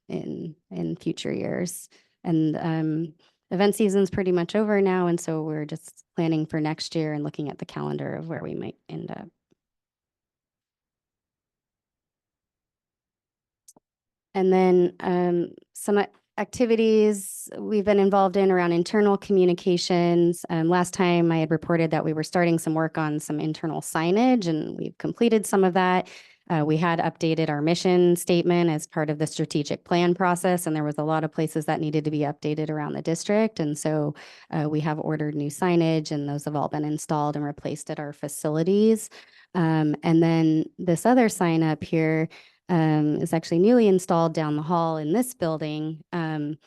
in future years. And event season's pretty much over now, and so we're just planning for next year and looking at the calendar of where we might end up. And then some activities we've been involved in around internal communications. Last time I had reported that we were starting some work on some internal signage, and we've completed some of that. We had updated our mission statement as part of the strategic plan process, and there was a lot of places that needed to be updated around the district. And so we have ordered new signage, and those have all been installed and replaced at our facilities. And then this other sign up here is actually newly installed down the hall in this building. And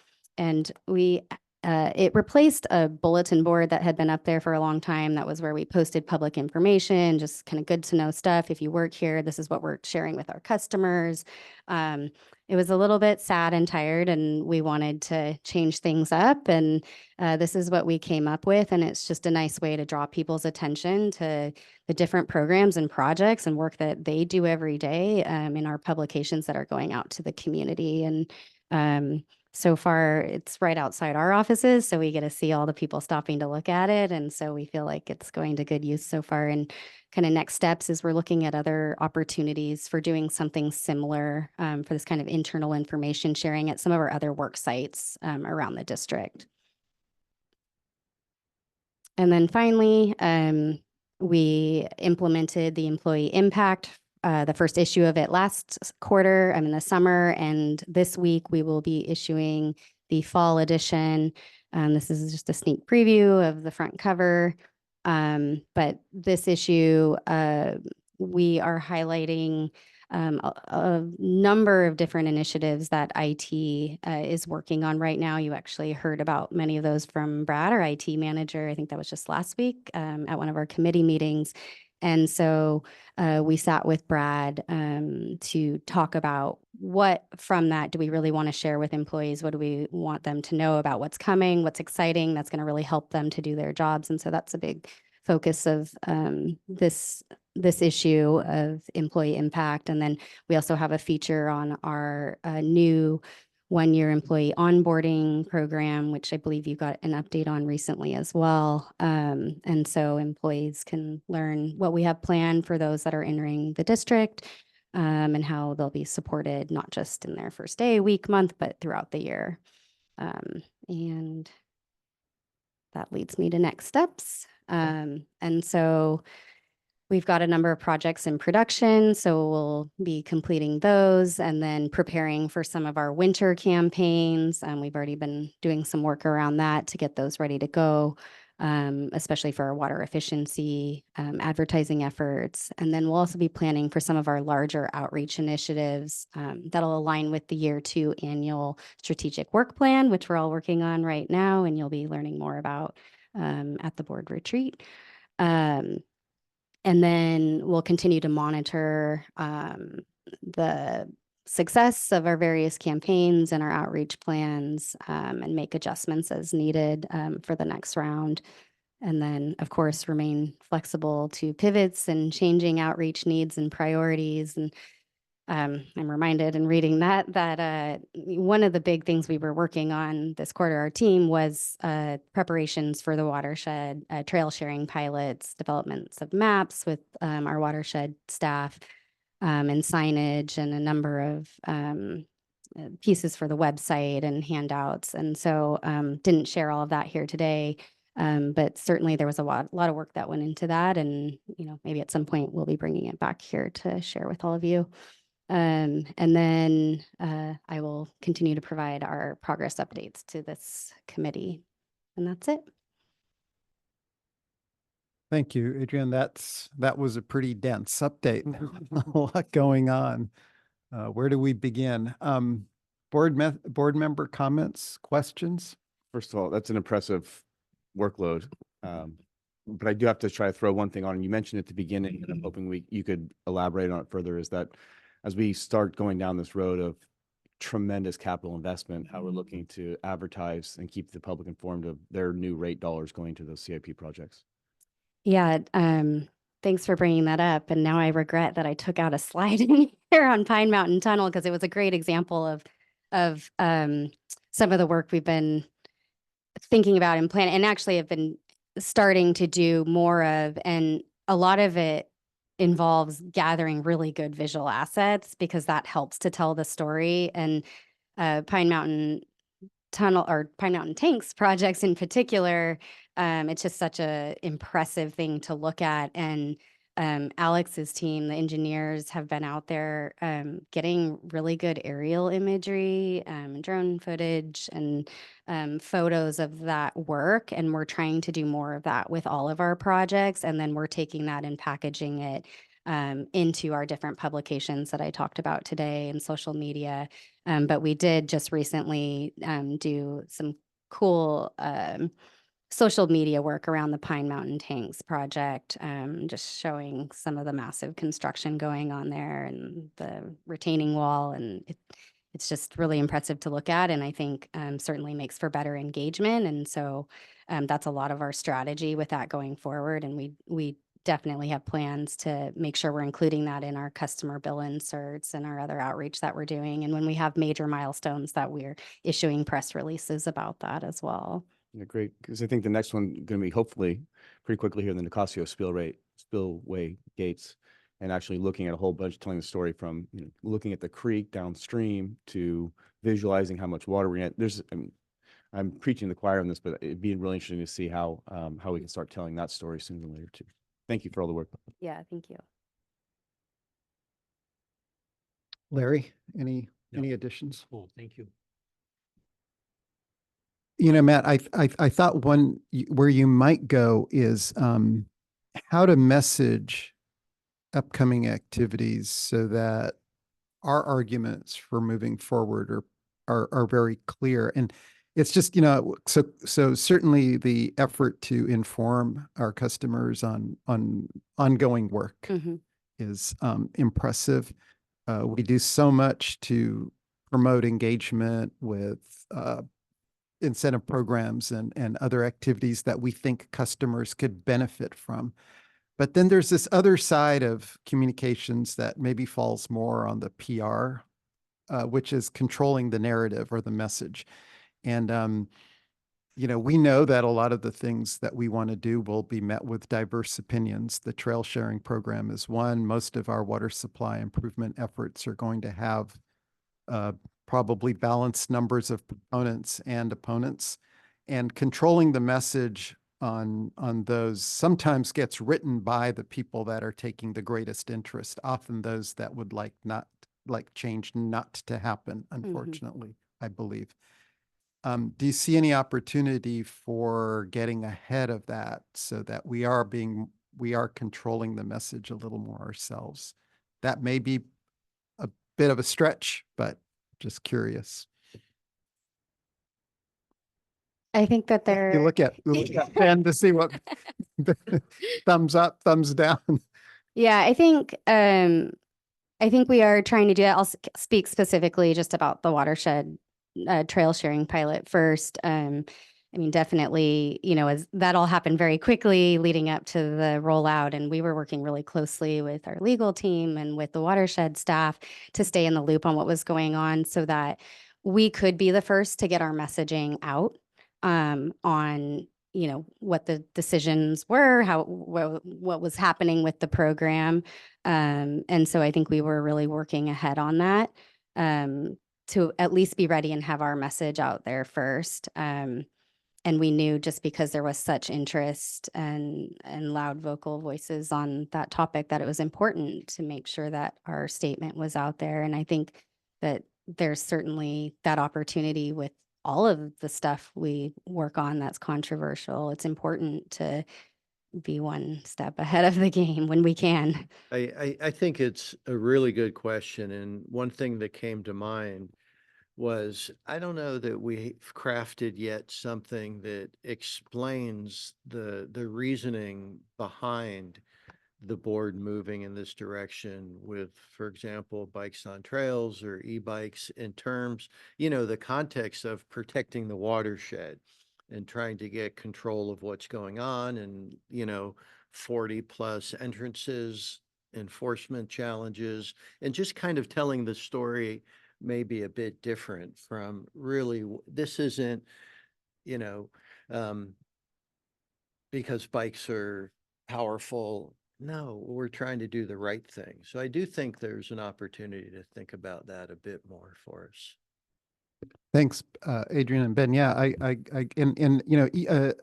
it replaced a bulletin board that had been up there for a long time. That was where we posted public information, just kind of good to know stuff. If you work here, this is what we're sharing with our customers. It was a little bit sad and tired, and we wanted to change things up. And this is what we came up with. And it's just a nice way to draw people's attention to the different programs and projects and work that they do every day in our publications that are going out to the community. And so far, it's right outside our offices, so we get to see all the people stopping to look at it. And so we feel like it's going to good use so far. And kind of next steps is we're looking at other opportunities for doing something similar for this kind of internal information sharing at some of our other work sites around the district. And then finally, we implemented the employee impact, the first issue of it last quarter, in the summer, and this week we will be issuing the fall edition. This is just a sneak preview of the front cover. But this issue, we are highlighting a number of different initiatives that IT is working on right now. You actually heard about many of those from Brad, our IT manager. I think that was just last week at one of our committee meetings. And so we sat with Brad to talk about what from that do we really want to share with employees? What do we want them to know about what's coming, what's exciting, that's going to really help them to do their jobs. And so that's a big focus of this issue of employee impact. And then we also have a feature on our new one-year employee onboarding program, which I believe you got an update on recently as well. And so employees can learn what we have planned for those that are entering the district and how they'll be supported, not just in their first day, week, month, but throughout the year. And that leads me to next steps. And so we've got a number of projects in production, so we'll be completing those and then preparing for some of our winter campaigns. We've already been doing some work around that to get those ready to go. especially for our water efficiency, advertising efforts. And then we'll also be planning for some of our larger outreach initiatives that'll align with the year 2 annual strategic work plan, which we're all working on right now, and you'll be learning more about at the board retreat. And then we'll continue to monitor the success of our various campaigns and our outreach plans and make adjustments as needed for the next round. And then, of course, remain flexible to pivots and changing outreach needs and priorities. And I'm reminded in reading that one of the big things we were working on this quarter, our team, was preparations for the watershed, trail sharing pilots, developments of maps with our watershed staff, and signage, and a number of pieces for the website and handouts. And so didn't share all of that here today. But certainly there was a lot of work that went into that. And, maybe at some point we'll be bringing it back here to share with all of you. And then I will continue to provide our progress updates to this committee. And that's it. Thank you, Adrian. That was a pretty dense update. A lot going on. Where do we begin? Board member comments, questions? First of all, that's an impressive workload. But I do have to try to throw one thing on, and you mentioned at the beginning, and I'm hoping you could elaborate on it further, is that as we start going down this road of tremendous capital investment, how we're looking to advertise and keep the public informed of their new rate dollars going to those CIP projects. Yeah, thanks for bringing that up. And now I regret that I took out a slide in here on Pine Mountain Tunnel, because it was a great example of some of the work we've been thinking about and planning, and actually have been starting to do more of. And a lot of it involves gathering really good visual assets, because that helps to tell the story. And Pine Mountain Tunnel, or Pine Mountain Tanks projects in particular, it's just such a impressive thing to look at. And Alex's team, the engineers, have been out there getting really good aerial imagery, drone footage, and photos of that work. And we're trying to do more of that with all of our projects. And then we're taking that and packaging it into our different publications that I talked about today and social media. But we did just recently do some cool social media work around the Pine Mountain Tanks project, just showing some of the massive construction going on there and the retaining wall. And it's just really impressive to look at. And I think certainly makes for better engagement. And so that's a lot of our strategy with that going forward. And we definitely have plans to make sure we're including that in our customer bill inserts and our other outreach that we're doing. And when we have major milestones, that we're issuing press releases about that as well. Yeah, great. Because I think the next one going to be hopefully pretty quickly here, the Nicasio spillway gates, and actually looking at a whole bunch, telling the story from looking at the creek downstream to visualizing how much water we're going to. I'm preaching the choir on this, but it'd be really interesting to see how we can start telling that story sooner than later too. Thank you for all the work. Yeah, thank you. Larry, any additions? Cool, thank you. Matt, I thought where you might go is how to message upcoming activities so that our arguments for moving forward are very clear. And it's just, so certainly the effort to inform our customers on ongoing work is impressive. We do so much to promote engagement with incentive programs and other activities that we think customers could benefit from. But then there's this other side of communications that maybe falls more on the PR, which is controlling the narrative or the message. And, we know that a lot of the things that we want to do will be met with diverse opinions. The trail sharing program is one. Most of our water supply improvement efforts are going to have probably balanced numbers of proponents and opponents, and controlling the message on those sometimes gets written by the people that are taking the greatest interest, often those that would like change not to happen, unfortunately, I believe. Do you see any opportunity for getting ahead of that so that we are controlling the message a little more ourselves? That may be a bit of a stretch, but just curious. I think that You there. look at Ben to see what thumbs up, thumbs down. Yeah, I think we are trying to do that. I'll speak specifically just about the watershed trail sharing pilot first. I mean, definitely, as that all happened very quickly leading up to the rollout, and we were working really closely with our legal team and with the watershed staff to stay in the loop on what was going on so that we could be the first to get our messaging out on what the decisions were, what was happening with the program. And so I think we were really working ahead on that to at least be ready and have our message out there first. And we knew just because there was such interest and loud vocal voices on that topic that it was important to make sure that our statement was out there. And I think that there's certainly that opportunity with all of the stuff we work on that's controversial. It's important to be one step ahead of the game when we can. I think it's a really good question. And one thing that came to mind was, I don't know that we've crafted yet something that explains the reasoning behind the board moving in this direction with, for example, bikes on trails or e-bikes in terms, the context of protecting the watershed and trying to get control of what's going on and, 40 plus entrances, enforcement challenges, and just kind of telling the story maybe a bit different from really, this isn't, because bikes are powerful. No, we're trying to do the right thing. So I do think there's an opportunity to think about that a bit more for us. Thanks, Adrian and Ben. Yeah, an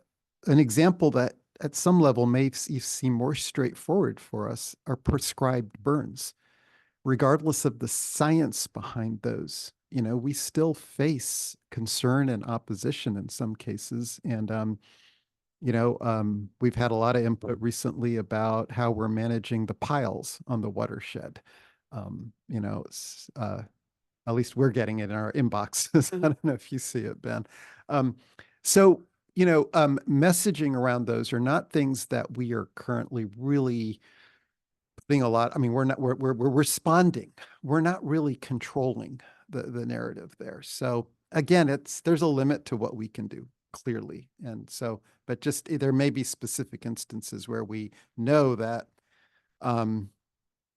example that at some level may seem more straightforward for us are prescribed burns. Regardless of the science behind those, we still face concern and opposition in some cases. And, we've had a lot of input recently about how we're managing the piles on the watershed. At least we're getting it in our inboxes. I don't know if you see it, Ben. So, messaging around those are not things that we are currently really putting a lot. I mean, we're responding. We're not really controlling the narrative there. So again, there's a limit to what we can do, clearly. And so, but just there may be specific instances where we know that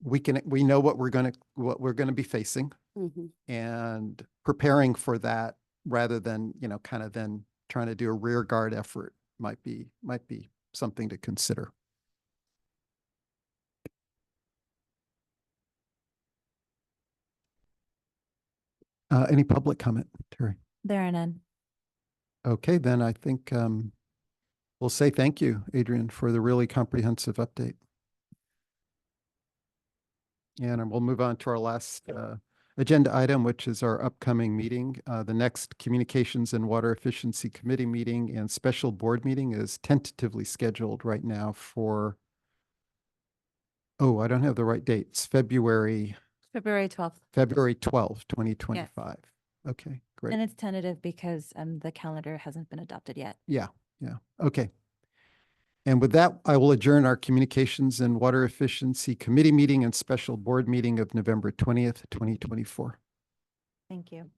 we know what we're gonna be facing. And preparing for that rather than, kind of then trying to do a rear guard effort might be something to consider. Any public comment, Terry? There are none. Okay, then I think we'll say thank you, Adrian, for the really comprehensive update. And we'll move on to our last agenda item, which is our upcoming meeting. The next Communications and Water Efficiency Committee meeting and special board meeting is tentatively scheduled right now for, I don't have the right dates, February 12th. February 12th, 2025. Okay, great. And it's tentative because the calendar hasn't been adopted yet. Yeah. Okay. And with that, I will adjourn our Communications and Water Efficiency Committee meeting and special board meeting of November 20th, 2024. Thank you.